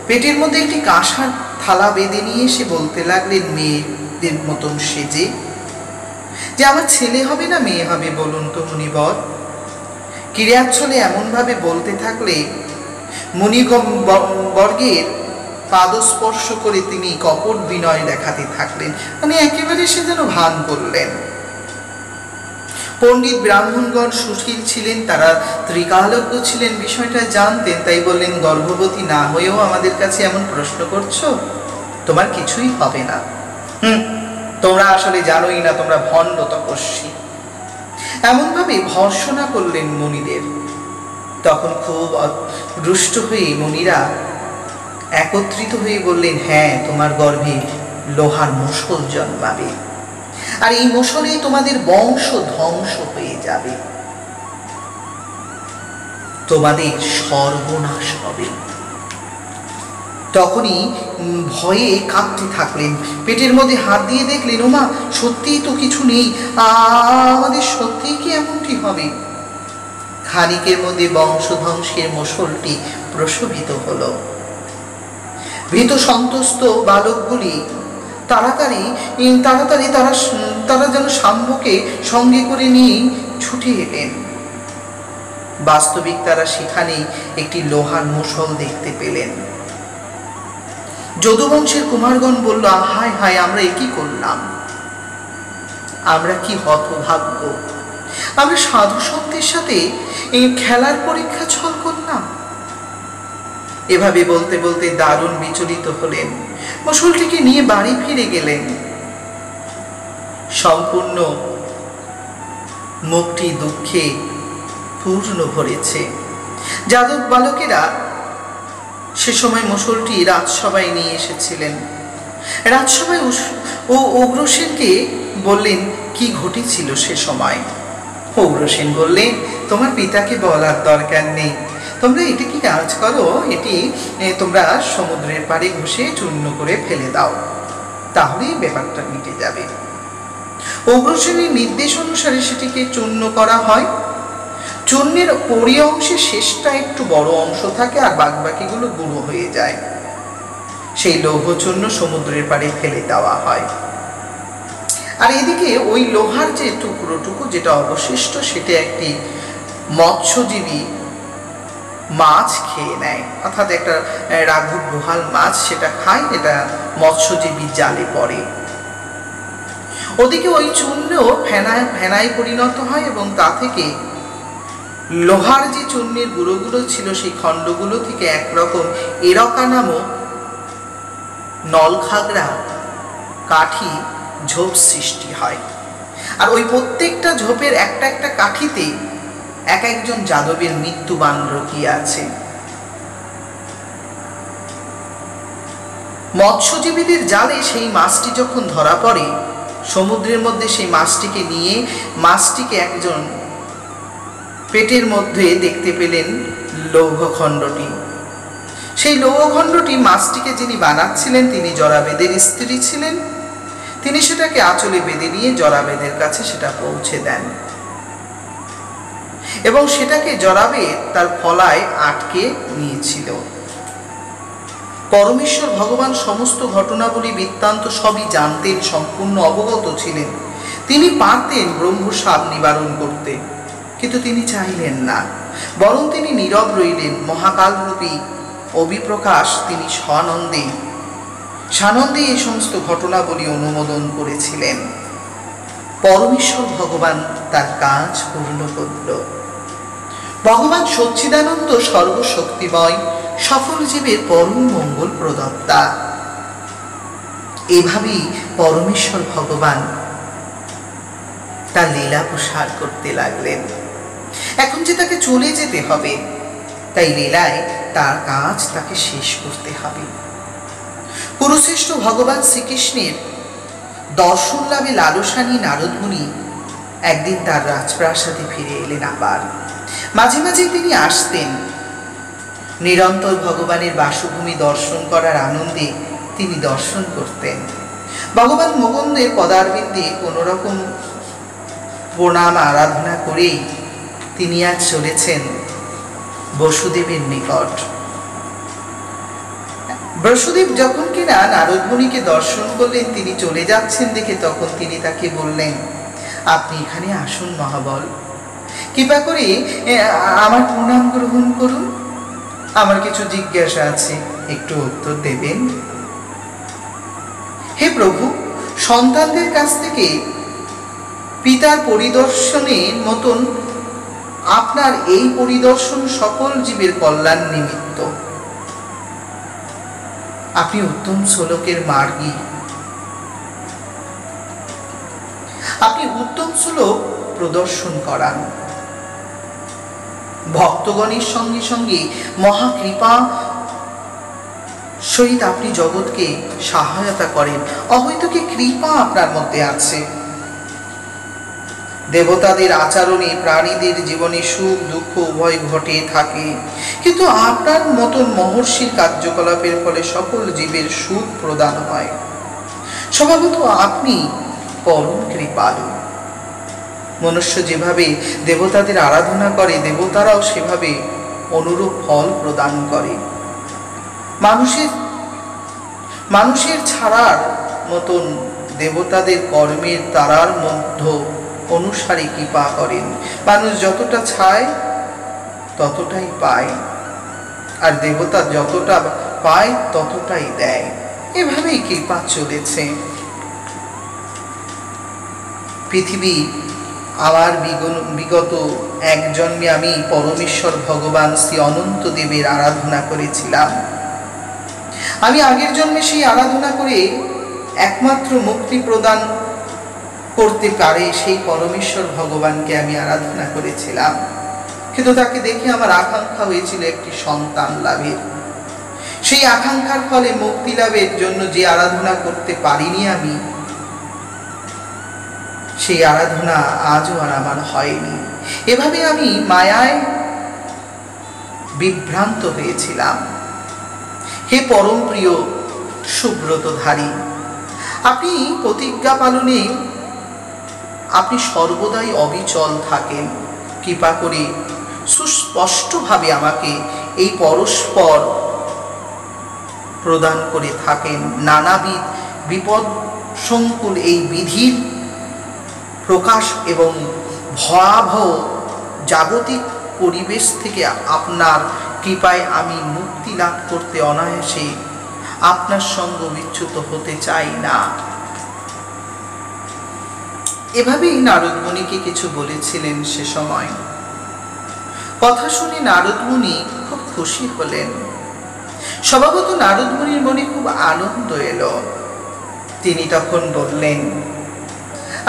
পেটের মধ্যে একটি কাঁসার থালা বেঁধে নিয়ে এসে বলতে লাগলেন মেয়েদের মতন সেজে, যে আমার ছেলে হবে না মেয়ে হবে বলুন তো মুনিবর। ক্রীড়াচ্ছলে এমনভাবে বলতে থাকলে মুনিবর্গের পাদস্পর্শ করে তিনি কপট বিনয় দেখাতে থাকলেন, মানে একেবারে সে যেন ভান করলেন। পণ্ডিত ব্রাহ্মণগণ সুশীল ছিলেন, তারা ত্রিকালজ্ঞ ছিলেন, বিষয়টা জানতেন। তাই বললেন, গর্ভবতী না হয়েও আমাদের কাছে এমন প্রশ্ন করছো, তোমার কিছুই হবে না। তোমরা আসলে জানোই না, তোমরা ভণ্ড তপস্বী। এমনভাবে ভর্ৎসনা করলেন মুনিদের। তখন খুব রুষ্ট হয়ে মুনিরা একত্রিত হয়ে বললেন, হ্যাঁ, তোমার গর্ভে লোহার মুষল জন্মাবে, আর এই মুষলে তোমাদের বংশ ধ্বংস হয়ে যাবে, তোমাদের সর্বনাশ হবে। তখনই ভয়ে কাঁপতে থাকলেন, পেটের মধ্যে হাত দিয়ে দেখলেন, ওমা, সত্যিই তো কিছু নেই, আমাদের সত্যিই কি এমনটি হবে? খানিকের মধ্যে বংশধ্বংসের মুষলটি প্রশোভিত হলো। ভীত সন্তুষ্ট বালকগুলি তাড়াতাড়ি তারা যেন শাম্বকে সঙ্গে করে নিয়ে ছুটে এলেন। বাস্তবিক তারা সেখানেই একটি লোহার মুষল দেখতে পেলেন। যদুবংশের কুমারগণ বলল, হায় হায়, আমরা এ কি করলাম? আমরা কি হতভাগ্য! আমরা সাধু সন্তের সাথে এই খেলার পরীক্ষা ছল করলাম। এভাবে বলতে বলতে দারুণ বিচলিত হলেন। মুষলটিকে নিয়ে বাড়ি ফিরে গেলেন। সম্পূর্ণ মুখটি দুঃখে পূর্ণ ভরেছে। যাদব বালকেরা সে সময় মুষলটি রাজসভায় নিয়ে এসেছিলেন। রাজসভায় ও উগ্রসেনকে বললেন কি ঘটেছিল সে সময়। উগ্রসেন বললেন, তোমার পিতাকে বলার দরকার নেই, তোমরা এটি কি কাজ করো, এটি তোমরা সমুদ্রের পাড়ে ঘষে চূর্ণ করে ফেলে দাও, তাহলেই ব্যাপারটা মিটে যাবে। উগ্রসেনের নির্দেশ অনুসারে সেটিকে চূর্ণ করা হয়। চূর্ণের পরি অংশে শেষটা একটু বড় অংশ থাকে আর বাকিগুলো গুঁড়ো হয়ে যায়। সেই লৌহ চূর্ণ সমুদ্রের পাড়ে ফেলে দেওয়া হয়। আর এদিকে ওই লোহার যে টুকরোটুকু যেটা অবশিষ্ট সেটা একটি মৎস্যজীবী মাছ খেয়ে নেয়, অর্থাৎ একটা রাঘব বোহাল মাছ সেটা খায়, এটা মৎস্যজীবী জালে পড়ে। ওদিকে ওই চূর্ণ ফেনায় পরিণত হয় এবং তা থেকে লোহার যে চূর্ণের গুঁড়োগুলো ছিল সেই খণ্ডগুলো থেকে একরকম এরকা নামক নলখাগড়া কাঠি ঝোপ সৃষ্টি হয়। আর ওই প্রত্যেকটা ঝোপের একটা একটা কাঠিতে এক একজন যাদবের মৃত্যুবান রকিয়ে আছে। মৎস্যজীবীদের জালে সেই মাছটি যখন ধরা পড়ে, সমুদ্রের মধ্যে সেই মাছটিকে নিয়ে মাছটিকে একজন পেটের মধ্যে দেখতে পেলেন লৌহখণ্ডটি। সেই লৌহখণ্ডটি মাছটিকে যিনি বানাচ্ছিলেন তিনি জরাবেদের স্ত্রী ছিলেন। তিনি সেটাকে আঁচলে বেঁধে নিয়ে জরাবেদের কাছে সেটা পৌঁছে দেন এবং সেটাকে জরাবেদ তার ফলায় আটকে নিয়েছিল। পরমেশ্বর ভগবান সমস্ত ঘটনাবলী বৃত্তান্ত সবই জানতেন, সম্পূর্ণ অবগত ছিলেন। তিনি পারতেন ব্রহ্মশাপ নিবারণ করতে, কিন্তু তিনি চাইলেন না, বরং তিনি নীরব রইলেন। মহাকালরূপী অভিপ্রকাশ তিনি সানন্দে এই সমস্ত ঘটনাবলী অনুমোদন করেছিলেন। পরমেশ্বর ভগবান তার কাজ পূর্ণ করল। ভগবান সচ্চিদানন্দ সর্বশক্তিময়, সফল জীবের পরম মঙ্গল প্রদত্তা। এভাবেই পরমেশ্বর ভগবান তার লীলা প্রসার করতে লাগলেন। এখন যে তাকে চলে যেতে হবে, তাই লীলায় তার কাজ তাকে শেষ করতে হবে। কুরুশ্রেষ্ঠ ভগবান শ্রীকৃষ্ণের দর্শন লাভে লালসানী নারদ মুনি একদিন তার রাজপ্রাসাদে ফিরে এলেন। আবার মাঝে মাঝে তিনি আসতেন। নিরন্তর ভগবানের বাসভূমি দর্শন করার আনন্দে তিনি দর্শন করতেন। ভগবান মুকুন্দের পদারবিন্দে কোনো রকম প্রণাম আরাধনা করেই তিনি আজ চলেছেন বসুদেবের নিকট। বসুদেব যখন কিনা নারদ মুনিকে দর্শন করলেন, তিনি চলে যাচ্ছেন দেখে তখন তিনি তাকে বললেন, আপনি এখানে আসুন মহাবল, কৃপা করে আমার প্রণাম গ্রহণ করুন, আমার কিছু জিজ্ঞাসা আছে, একটু উত্তর দেবেন। হে প্রভু, সন্তানদের কাছ থেকে পিতার পরিদর্শনের মতন আপনার এই পরিদর্শন সকল জীবের কল্যাণ নিমিত্ত। আপনি উত্তম শ্লোকের মার্গী, আপনি উত্তম শ্লোক প্রদর্শন করান। ভক্তগণের সঙ্গে সঙ্গে মহাকৃপা সহিত আপনি জগৎকে সহায়তা করেন। অহৈতুকী কৃপা আপনার মধ্যে আছে। দেবতাদের আচরণে প্রাণীদের জীবনে সুখ দুঃখ উভয় ঘটে থাকে, কিন্তু আপনার মতন মহর্ষির কার্যকলাপের ফলে সকল জীবের সুখ প্রদান হয়। স্বভাবত আপনি পরম কৃপালু। মনুষ্য যেভাবে দেবতাদের আরাধনা করে, দেবতারাও সেভাবে অনুরূপ ফল প্রদান করে। মানুষের ছাড়ার মতন দেবতাদের কর্মের তারার মধ্য অনুসারে কৃপা করেন। মানুষ যতটা চায় ততটাই পায়, আর দেবতা যতটা পায় ততটাই দেয়। এভাবেই কৃপা চলেছে। পৃথিবী আমার বিগত এক জন্মে আমি পরমেশ্বর ভগবান শ্রী অনন্ত দেবের আরাধনা করেছিলাম। আমি আগের জন্মে সেই আরাধনা করে একমাত্র মুক্তি প্রদান করতে পারে সেই পরমেশ্বর ভগবানকে আমি আরাধনা করেছিলাম, কিন্তু তাকে দেখে আমার আকাঙ্ক্ষা হয়েছিল একটি সন্তান লাভের। সেই আকাঙ্ক্ষার ফলে মুক্তি লাভের জন্য যে আরাধনা করতে পারিনি আমি, সেই আরাধনা আজও আর আমার হয়নি। এভাবে আমি মায়ায় বিভ্রান্ত হয়েছিলাম। হে পরম প্রিয় সুব্রতধারী, আপনি প্রতিজ্ঞা পালনে আপনি সর্বদাই অবিচল থাকেন। কৃপা করে সুস্পষ্টভাবে আমাকে এই পরস্পর প্রদান করে থাকেন। নানাবিধ বিপদ সংকুল এই বিধির প্রকাশ এবং ভয়াবহ জাগতিক পরিবেশ থেকে আপনার কৃপায় আমি মুক্তি লাভ করতে অনায়াসে আপনার সঙ্গ বিচ্যুত হতে চাই না। এভাবেই নারদ মুনিকে কিছু বলেছিলেন। সে সময় কথা শুনে নারদ মুনি খুব খুশি হলেন। স্বভাবত নারদ মুনির মনে খুব আনন্দ এলো। তিনি তখন বললেন,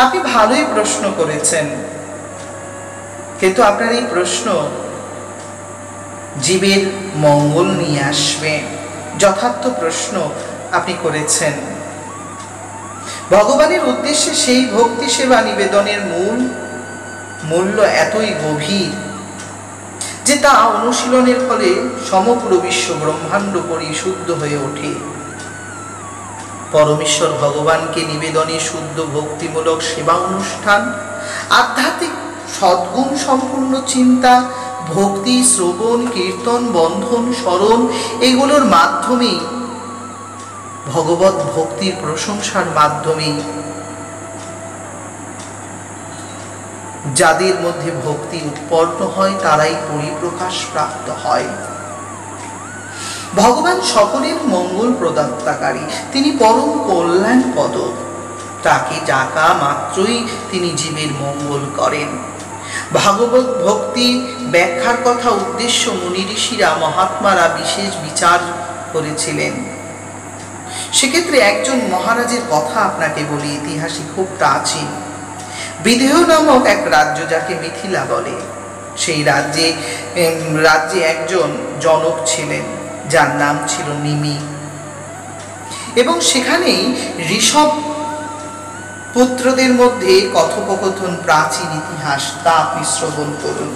আপনি ভালোই প্রশ্ন করেছেন, কিন্তু আপনার এই প্রশ্ন জীবের মঙ্গল নিয়ে আসবে। যথার্থ প্রশ্ন আপনি করেছেন। ভগবানের উদ্দেশ্যে সেই ভক্তি সেবা নিবেদনের মূল্য এতই গভীর যে তা অনুশীলনের ফলে সমগ্র বিশ্ব ব্রহ্মাণ্ড পরিশুদ্ধ হয়ে ওঠে। পরমেশ্বর ভগবানকে নিবেদনে শুদ্ধ ভক্তিমূলক সেবা অনুষ্ঠান, আধ্যাত্মিক সদ্গুণ সম্পূর্ণ চিন্তা, ভক্তি, শ্রবণ, কীর্তন, বন্ধন, স্মরণ, এগুলোর মাধ্যমে ভগবত ভক্তির প্রশংসার মাধ্যমে যাদের মধ্যে ভক্তি উৎপন্ন হয় তারাই পরিপ্রকাশ প্রাপ্ত হয়। ভগবান সকলের মঙ্গল প্রদাতাকারী, তিনি পরম কল্যাণ পদ। তাকে ডাকা মাত্রই তিনি জীবের মঙ্গল করেন। ভাগবত ভক্তি ব্যাখ্যার কথা উদ্দেশ্য মুনি ঋষিরা মহাত্মারা বিশেষ বিচার করেছিলেন। সেক্ষেত্রে একজন মহারাজের কথা আপনাকে বলি, ইতিহাসে খুব প্রাচীন। বিদেহ নামক এক রাজ্য, যাকে মিথিলা বলে, সেই রাজ্যে একজন জনক ছিলেন যার নাম ছিল নিমি, এবং সেখানেই ঋষভ পুত্রদের মধ্যে কথোপকথন প্রাচীন ইতিহাস, তা আপনি শ্রবণ করুন।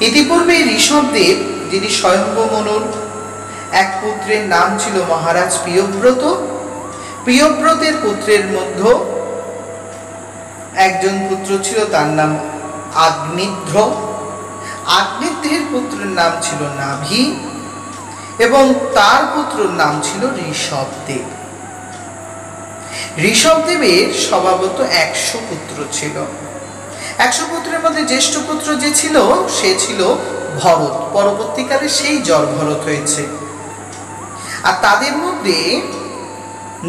ইতিপূর্বে ঋষভদেব, যিনি স্বয়ম্ভু মনুর এক পুত্রের নাম ছিল মহারাজ প্রিয়ব্রত, প্রিয়ব্রতের পুত্রের মধ্যে একজন পুত্র ছিল, তার নাম আগ্নিধ্র। আগ্নিধ্রের পুত্রের নাম ছিল নাভি, এবং তার পুত্রের নাম ছিল ঋষভদেব। ঋষভদেবের স্বভাবত 100 পুত্র ছিল। 100 পুত্রের মধ্যে জ্যেষ্ঠ পুত্র যে ছিল, সে ছিল ভরত। পরবর্তীকালে সেই ভরত হয়েছে। আর তাদের মধ্যে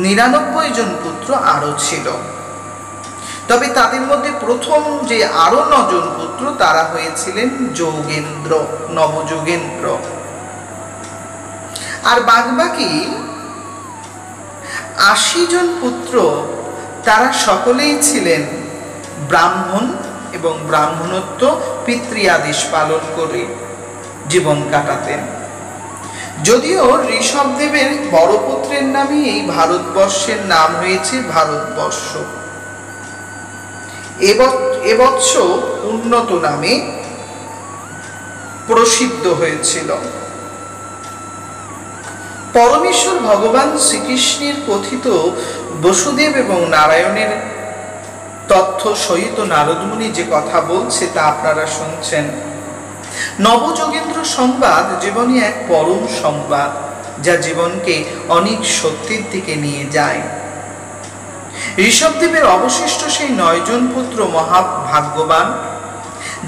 99 জন পুত্র আরো ছিল। তবে তাদের মধ্যে প্রথম যে আরো 9 জন পুত্র, তারা হয়েছিলেন যোগেন্দ্র, নবযোগেন্দ্র। আর বাকি 80 জন পুত্র, তারা সকলেই ছিলেন ব্রাহ্মণ, এবং ব্রাহ্মণত্ব পিতৃআদেশ পালন করে জীবন কাটাতেন। যদিও ঋষভদেবের বড় পুত্রের নামে এই ভারতবর্ষের নাম হয়েছে ভারতবর্ষ। এবৎস উন্নত নামে প্রসিদ্ধ হয়েছিল। পরমেশ্বর ভগবান শ্রীকৃষ্ণের কথিত বসুদেব এবং নারায়ণের তথ্য সহিত নারদ মুনি যে কথা বলছে তা আপনারা শুনছেন। নবযোগেন্দ্র সংবাদ জীবনে এক পরম সংবাদ, যা জীবনকে অনেক সত্যের দিকে নিয়ে যায়। ঋষভদেবের অবশিষ্ট সেই 9 জন পুত্র মহাভাগ্যবান,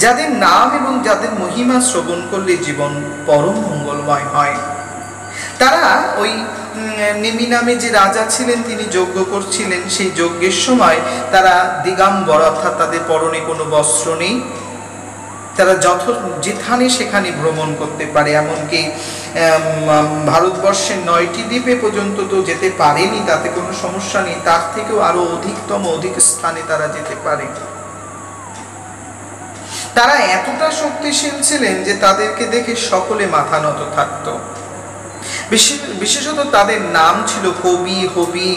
যাদের নাম এবং যাদের মহিমা শ্রবণ করলে জীবন পরম মঙ্গলময় হয়। তারা ওই নিমি নামে যে রাজা ছিলেন, তিনি যজ্ঞ করছিলেন। সেই যজ্ঞের সময় তারা দিগম্বর, অর্থাৎ তাদের পরনে কোনো বস্ত্র নেই। তারা যেখানে সেখানে ভ্রমণ করতে পারে, এমনকি ভারতবর্ষের 9টি দ্বীপে পর্যন্ত তো যেতে পারেনি, তাতে কোনো সমস্যা নেই। তার থেকেও আরো অধিক স্থানে তারা যেতে পারে। তারা এতটা শক্তিশীল ছিলেন যে তাদেরকে দেখে সকলে মাথা নত থাকত। বিশেষত তাদের নাম ছিল কবি, হবি,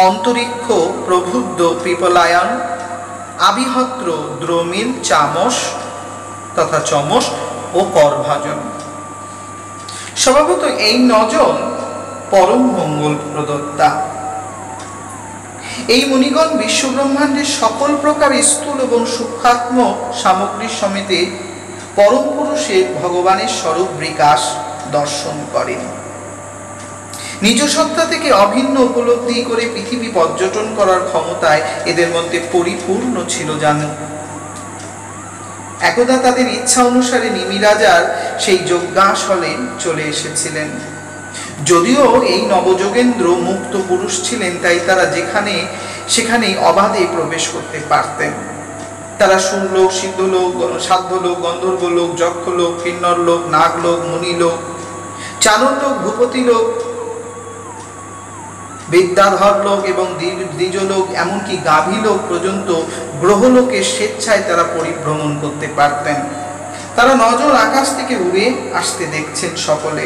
অন্তরিক্ষ, প্রবুদ্ধ, পিপলায়ন, আবিহত্র, দ্রমিল, চামস তথা চমস ও করভাজন। স্বভাবত এই নজন পরম মঙ্গল প্রদত্তা। এই মুনিগণ বিশ্বব্রহ্মাণ্ডের সকল প্রকার স্থূল এবং সূক্ষ্মাত্ম সামগ্রী সমেতে পরম পুরুষের ভগবানের স্বরূপ বিকাশ দর্শন করেন। নিজ সত্তা থেকে অভিন্ন উপলব্ধি করে পৃথিবী পর্যটন করার ক্ষমতায় এদের মধ্যে পরিপূর্ণ ছিল জানো। একদা তাদের ইচ্ছা অনুসারে নিমি রাজার সেই যজ্ঞাসনে চলে এসেছিলেন। যদিও এই নবযোগেন্দ্র মুক্ত পুরুষ ছিলেন, তাই তারা যেখানে সেখানেই অবাধে প্রবেশ করতে পারতেন। তারা সুরলোক, সিদ্ধলোক, সাধ্যলোক, গন্ধর্বলোক, যক্ষলোক, কিন্নরলোক, নাগলোক, মুনিলোক, চানরলোক, ভূপতিলোক, বিদ্যাধর লোক এবং দ্বিজলোক, এমনকি গাভীলোক পর্যন্ত গ্রহলোকে স্বেচ্ছায় তারা পরিভ্রমণ করতে পারতেন। তারা নজন আকাশ থেকে উড়ে আসতে দেখছেন সকলে।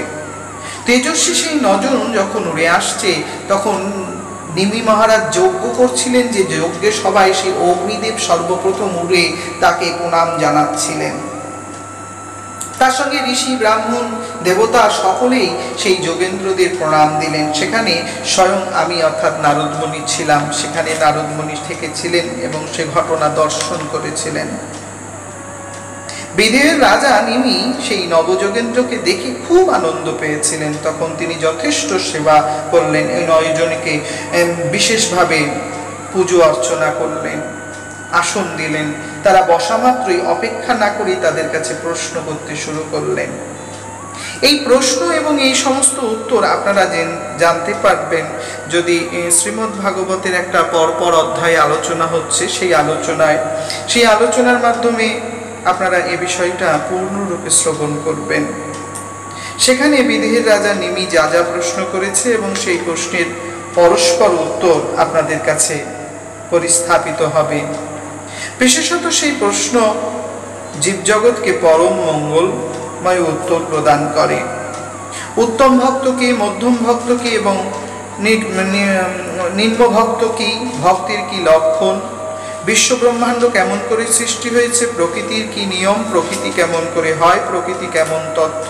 তেজস্বী সেই নজন যখন উড়ে আসছে, তখন নিমি মহারাজ যজ্ঞ করছিলেন, যে যজ্ঞে সবাই সেই অগ্নিদেব সর্বপ্রথম উড়ে তাকে প্রণাম জানাচ্ছিলেন। তার সঙ্গে ঋষি, ব্রাহ্মণ, দেবতা সকলেই সেই যোগেন্দ্রদের প্রণাম দিলেন। সেখানে স্বয়ং আমি অর্থাৎ নারদমণি ছিলাম। সেখানে নারদমণি থেকেছিলেন এবং সে ঘটনা দর্শন করেছিলেন। বিদেহের রাজা নিমি সেই নবযোগেন্দ্রকে দেখে খুব আনন্দ পেয়েছিলেন। তখন তিনি যথেষ্ট সেবা করলেন, এই 9 জনকে বিশেষভাবে পুজো অর্চনা করলেন, আসন দিলেন। তারা বসা মাত্রই অপেক্ষা না করে তাদের কাছে প্রশ্ন করতে শুরু করলেন। এই প্রশ্ন এবং এই সমস্ত উত্তর আপনারা জানতে পারবেন যদি শ্রীমদ্ ভাগবতের একটা পরপর অধ্যায়ে আলোচনা হচ্ছে, সেই আলোচনার মাধ্যমে আপনারা এ বিষয়টা পূর্ণরূপে শ্রবণ করবেন। সেখানে বিদেহের রাজা নিমি যা যা প্রশ্ন করেছে এবং সেই প্রশ্নের পরস্পর উত্তর আপনাদের কাছে পরিস্থাপিত হবে। বিশেষত সেই প্রশ্ন জীবজগৎকে পরম মঙ্গলময় উত্তর প্রদান করে। উত্তম ভক্ত কি, মধ্যম ভক্ত কি এবং নিম্ন ভক্ত কি, ভক্তির কি লক্ষণ, বিশ্বব্রহ্মাণ্ড কেমন করে সৃষ্টি হয়েছে, প্রকৃতির কি নিয়ম, প্রকৃতি কেমন করে হয়, প্রকৃতি কেমন তথ্য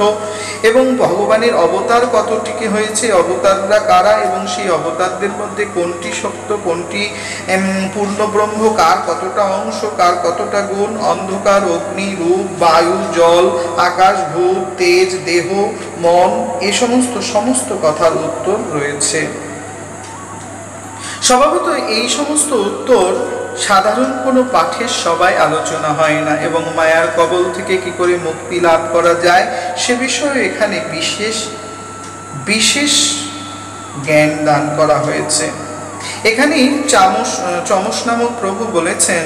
এবং ভগবানের অবতার কতটিকে হয়েছে, অবতাররা কারা এবং সেই অবতারদের মধ্যে কোনটি সত্য, কোনটি পূর্ণব্রহ্ম, কার কতটা অংশ, কার কতটা গুণ, অন্ধকার, অগ্নি, রূপ, বায়ু, জল, আকাশ, ভূত, তেজ, দেহ, মন, এ সমস্ত কথার উত্তর রয়েছে। স্বভাবত এই সমস্ত উত্তর সাধারণ কোনো পাঠের সবাই আলোচনা হয় না এবং মায়ার কবল থেকে কি করে মুক্তি লাভ করা যায় সে বিষয়ে এখানে বিশেষ জ্ঞান দান করা হয়েছে। এখানে চমস নামক প্রভু বলেছেন,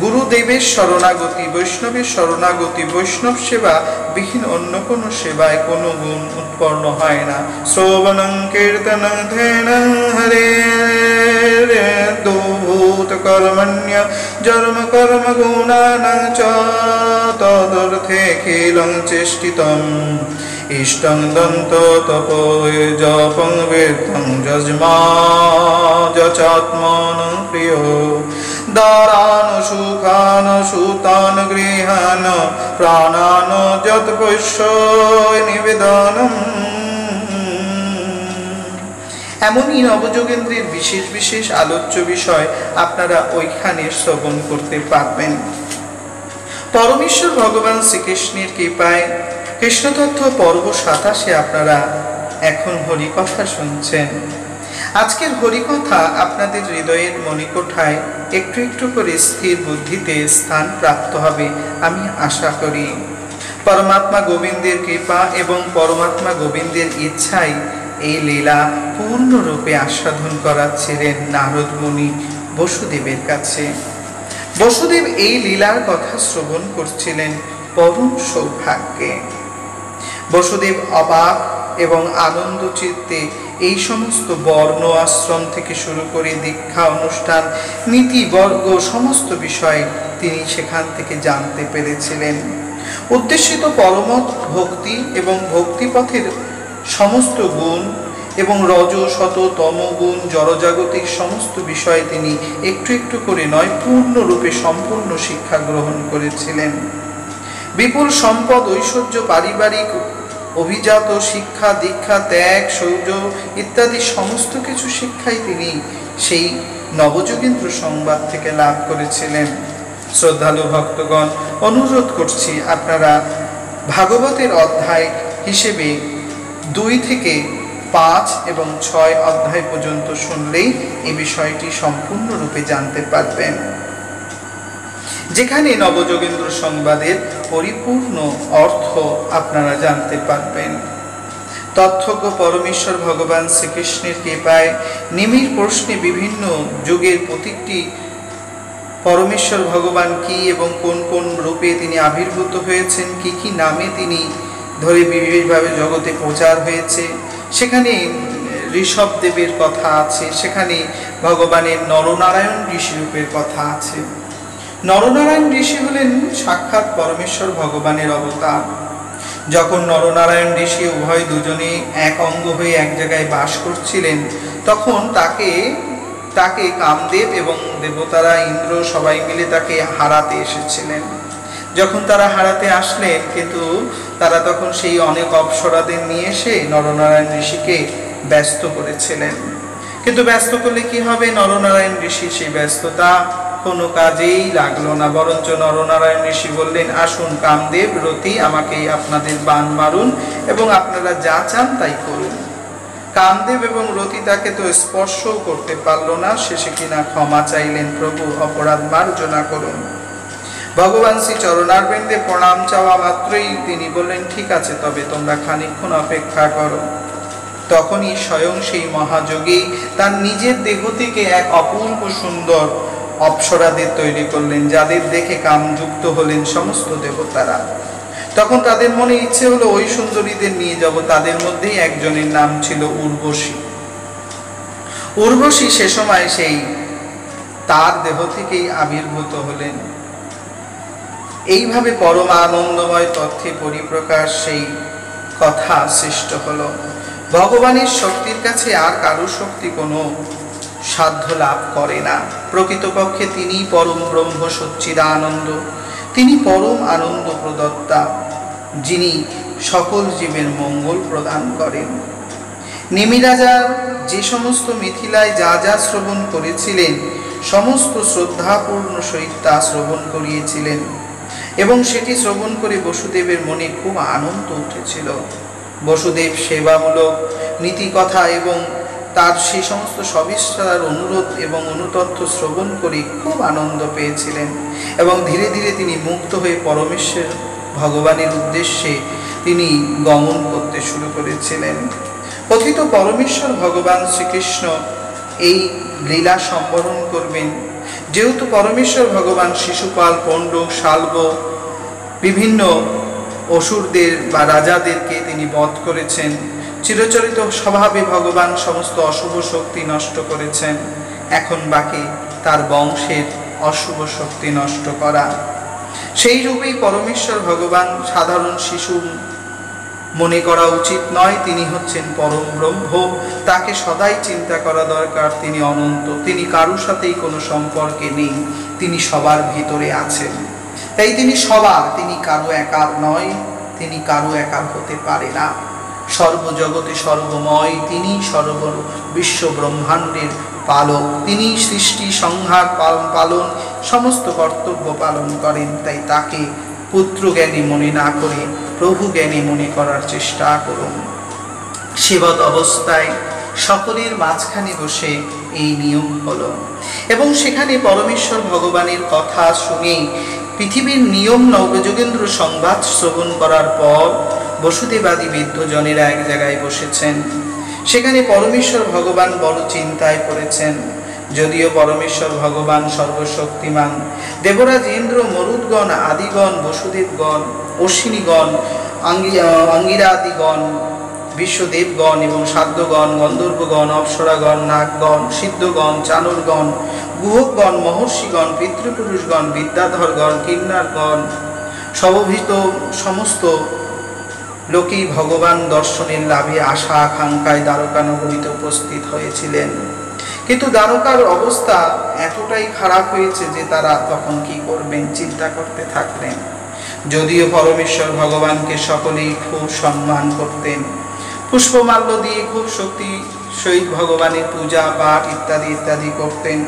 গুরুদেবের শরণাগতি, বৈষ্ণবের শরণাগতি, বৈষ্ণব সেবা বিহীন অন্য কোনো সেবায় কোনো গুণ উৎপন্ন হয় না। শ্রবণং কীর্তনং ধ্যানং হরে ভূত কর্মণ্য জন্ম কর্ম গুণানাং চ তদর্থে খিলং চেষ্টিতম ইষ্টং দন্ত তপো জপং বেদং যজমা যচাত্মন প্রিয় দারান সুখান সুতান গৃহান প্রাণান যত পৈষ্য নিবেদনম। এমনই নবযোগেন্দ্রের বিশেষ আলোচ্য বিষয় আপনারা ওইখানে শ্রবণ করতে পারবেন। পরমেশ্বর ভগবান শ্রীকৃষ্ণের কৃপায় কৃষ্ণতত্ত্ব পর্ব 27 আপনারা এখন হরিকথা শুনছেন। আজকের হরিকথা আপনাদের হৃদয়ের মণিকোঠায় একটু একটু করে স্থির বুদ্ধিতে স্থান প্রাপ্ত হবে আমি আশা করি। পরমাত্মা গোবিন্দের কৃপা এবং পরমাত্মা গোবিন্দের ইচ্ছাই এই লীলা পূর্ণরূপে আস্বাদন করাচ্ছিলেন নারদ মুনি বসুদেবের কাছে। বসুদেব এই লীলার কথা শ্রবণ করছিলেন পরম সৌভাগ্যে। বসুদেব অবাক এবং আনন্দ চিত্তে এই সমস্ত বর্ণ আশ্রম থেকে শুরু করে দীক্ষা অনুষ্ঠান, নীতি, বর্গ সমস্ত বিষয় তিনি সেখান থেকে জানতে পেরেছিলেন। উদ্দেশিত পরমত ভক্তি এবং ভক্তিপথের সমস্ত গুণ এবং রজ শত তম গুণ জড়জাগতিক সমস্ত বিষয়ে তিনি একটু একটু করে নয়, পূর্ণরূপে সম্পূর্ণ শিক্ষা গ্রহণ করেছিলেন। বিপুল সম্পদ, ঐশ্বর্য, পারিবারিক অভিজাত শিক্ষা, দীক্ষা, ত্যাগ, শৌর্য ইত্যাদি সমস্ত কিছু শিক্ষাই তিনি সেই নবযোগেন্দ্র সংবাদ থেকে লাভ করেছিলেন। শ্রদ্ধালু ভক্তগণ, অনুরোধ করছি আপনারা ভাগবতের অধ্যায় হিসেবে 2 থেকে 5 এবং 6 অধ্যায় পর্যন্ত শুনলেই এই বিষয়টি সম্পূর্ণরূপে জানতে পারবেন, যেখানে নবযোগেন্দ্র সংবাদের পরিপূর্ণ অর্থ আপনারা জানতে পারবেন। তথ্যজ্ঞ পরমেশ্বর ভগবান শ্রীকৃষ্ণের কৃপায় নিমির প্রশ্নে বিভিন্ন যুগের প্রতিটি পরমেশ্বর ভগবান কি এবং কোন কোন রূপে তিনি আবির্ভূত হয়েছেন, কি কি নামে তিনি ধরে বিশেষভাবে জগতে প্রচার হয়েছে, সেখানে ঋষভদেবের কথা আছে, সেখানে ভগবানের নরনারায়ণ ঋষি রূপের কথা আছে। নরনারায়ণ ঋষি হলেন সাক্ষাৎ পরমেশ্বর ভগবানের অবতার। যখন নরনারায়ণ ঋষি উভয় দুজনে এক অঙ্গ হয়ে এক জায়গায় বাস করছিলেন, তখন তাকে কামদেব এবং দেবতারা, ইন্দ্র সবাই মিলে তাকে হারাতে এসেছিলেন। যখন তারা হারাতে আসলেন, কিন্তু তারা তখন সেই অনেক অপ্সরাদের নিয়ে এসে নরনারায়ণ ঋষিকে ব্যস্ত করেছিলেন। কিন্তু ব্যস্ত করলে কি হবে, নরনারায়ণ ঋষি সেই ব্যস্ততা কোনো কাজেই লাগলো না, বরঞ্চ নরনারায়ণ ঋষি বললেন, আসুন কামদেব, রতি, আমাকে আপনাদের বান মারুন এবং আপনারা যা চান তাই করুন। কামদেব এবং রতি তাকে তো স্পর্শও করতে পারলো না, শেষে কিনা ক্ষমা চাইলেন, প্রভু অপরাধ মার্জনা করুন। ভগবান শ্রী চরণারবিন্দে প্রণাম চাওয়া মাত্রই তিনি বললেন, ঠিক আছে, তবে তোমরা খানিকক্ষণ অপেক্ষা করো। তখনই স্বয়ং সেই মহাযোগী তার নিজের দেহ থেকে এক অপূর্ব সুন্দর অপ্সরাদের তৈরি করলেন, যাদের দেখে কামযুক্ত হলেন সমস্ত দেবতারা। তখন তাদের মনে ইচ্ছে হলো ওই সুন্দরীদের নিয়ে যাব। তাদের মধ্যেই একজনের নাম ছিল উর্বশী। উর্বশী সে সময় সেই তার দেহ থেকেই আবির্ভূত হলেন। এইভাবে পরম আনন্দময় তথ্যে পরিপ্রকাশ সেই কথা সৃষ্ট হলো। ভগবানের শক্তির কাছে আর কারো শক্তি কোনো সাধ্য লাভ করে না। প্রকৃতপক্ষে তিনি পরম ব্রহ্ম সচ্চিদানন্দ, তিনি পরম আনন্দ প্রদত্তা, যিনি সকল জীবের মঙ্গল প্রদান করেন। নেমিরাজার যে সমস্ত মিথিলায় যা যা শ্রবণ করেছিলেন, সমস্ত শ্রদ্ধাপূর্ণ সহিত তা শ্রবণ করিয়েছিলেন এবং সেটি শ্রবণ করে বসুদেবের মনে খুব আনন্দ উঠেছিল। বসুদেব সেবামূলক নীতিকথা এবং তার সেই সমস্ত সবিস্তার অনুরোধ এবং অনুতথ্য শ্রবণ করে খুব আনন্দ পেয়েছিলেন এবং ধীরে ধীরে তিনি মুক্ত হয়ে পরমেশ্বর ভগবানের উদ্দেশ্যে তিনি গমন করতে শুরু করেছিলেন। কথিত পরমেশ্বর ভগবান শ্রীকৃষ্ণ এই লীলা সম্বরণ করবেন। যেহেতু পরমেশ্বর ভগবান শিশুপাল, পণ্ডক, শাল্ব বিভিন্ন অসুরদের বা রাজাদেরকে তিনি বধ করেছেন, চিরচরিত স্বভাবে ভগবান সমস্ত অশুভ শক্তি নষ্ট করেছেন, এখন বাকি তার বংশের অশুভ শক্তি নষ্ট করা। সেই রূপেই পরমেশ্বর ভগবান সাধারণ শিশু মনে করা উচিত নয়। তিনি হচ্ছেন পরম ব্রহ্ম, তাকে সদাই চিন্তা করা দরকার। তিনি অনন্ত, তিনি কারোর সাথেই কোনো সম্পর্কে নেই, তিনি সবার ভিতরে আছেন। তাই তিনি সবার, তিনি কারো একার নয়, তিনি কারো একার হতে পারে না। সর্বজগতে সর্বময়, তিনি সর্ব বিশ্ব ব্রহ্মাণ্ডের পালক, তিনি সৃষ্টি সংহার পালন সমস্ত কর্তব্য পালন করেন। তাই তাকে পুত্র জ্ঞানী মনে না করে প্রভু জ্ঞানী মনে করার চেষ্টা করুন। সেবত অবস্থায় সকলের মাঝখানে বসে এই নিয়ম হলো এবং সেখানে পরমেশ্বর ভগবানের কথা শুনে পৃথিবীর নিয়ম নবযোগেন্দ্র সংবাদ শ্রবণ করার পর বসুদেবাদী বৃদ্ধজনেরা এক জায়গায় বসেছেন। সেখানে পরমেশ্বর ভগবান বড় চিন্তায় পড়েছেন। যদিও পরমেশ্বর ভগবান সর্বশক্তিমান, দেবরাজ ইন্দ্র, মরুদগণ, আদিগণ, বসুদেবগণ, অশ্বিনীগণ, অঙ্গিরাদিগণ, বিশ্বদেবগণ এবং সাধ্যগণ, গন্ধর্বগণ, অপ্সরাগণ, নাগগণ, সিদ্ধগণ, চানুরগণ, গুহগণ, মহর্ষিগণ, পিতৃপুরুষগণ, বিদ্যাধরগণ, কিন্নারগণ, সমভিত সমস্ত লোকেই ভগবান দর্শনের লাভে আশা আকাঙ্ক্ষায় দ্বারকা নগরীতে উপস্থিত হয়েছিলেন। কিন্তু দ্বারকার অবস্থা এতটাই খারাপ হয়েছে যে তারা তখন কি করবেন চিন্তা করতে থাকলেন। যদিও পরমেশ্বর ভগবানকে সকলেই খুব সম্মান করতেন, পুষ্পমাল্য দিয়ে খুব শক্তি সহিত ভগবানের পূজা পাঠ ইত্যাদি ইত্যাদি করতেন।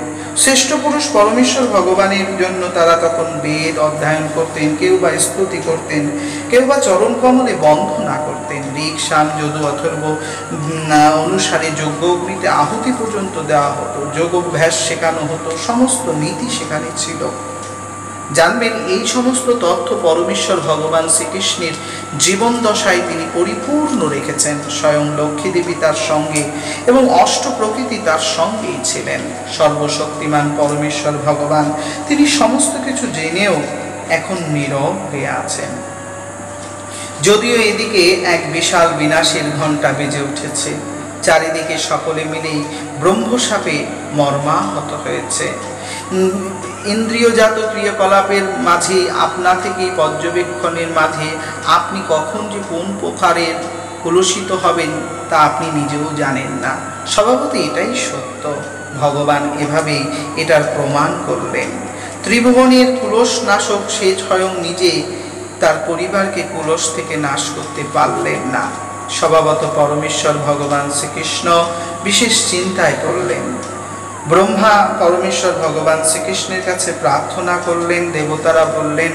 শ্রেষ্ঠ পুরুষ পরমেশ্বর ভগবানের জন্য তারা তখন বেদ অধ্যয়ন করতেন, কেউ বা স্তুতি করতেন, কেউ বা চরণ কমলে বন্ধনা করতেন। ঋক সাম যদু অথর্ব অনুসারে যজ্ঞ অগ্নিতে আহুতি পর্যন্ত দেওয়া হতো, যোগাভ্যাস শেখানো হতো, সমস্ত নীতি সেখানে ছিল। জানবেন এই সমস্ত তথ্য পরমেশ্বর ভগবান শ্রীকৃষ্ণের জীবন দশায় তিনি পরিপূর্ণ রেখেছেন। স্বয়ং লক্ষ্মী দেবী তার সঙ্গে এবং অষ্ট প্রকৃতি তার সঙ্গেই ছিলেন। সর্বশক্তিমান পরমেশ্বর ভগবান তিনি সমস্ত কিছু জেনেও এখন নীরব হয়ে আছেন। যদিও এদিকে এক বিশাল বিনাশের ঘণ্টা বেজে উঠেছে, চারিদিকে সকলে মিলেই ব্রহ্মশাপে মর্মাহত হয়েছে। ইন্দ্রিয়জাত ক্রিয়াকলাপের মাঝে আপনা থেকেই পর্যবেক্ষণের মাঝে আপনি কখন যে কোন প্রকারের কলুষিত হবেন তা আপনি নিজেও জানেন না। স্বভাবতই এটাই সত্য। ভগবান এভাবেই এটার প্রমাণ করলেন। ত্রিভুবনের কুলস নাশক সে স্বয়ং নিজে তার পরিবারকে কুলস থেকে নাশ করতে পারলেন না। স্বভাবত পরমেশ্বর ভগবান শ্রীকৃষ্ণ বিশেষ চিন্তায় পড়লেন। ব্রহ্মা পরমেশ্বর ভগবান শ্রীকৃষ্ণের কাছে প্রার্থনা করলেন। দেবতারা বললেন,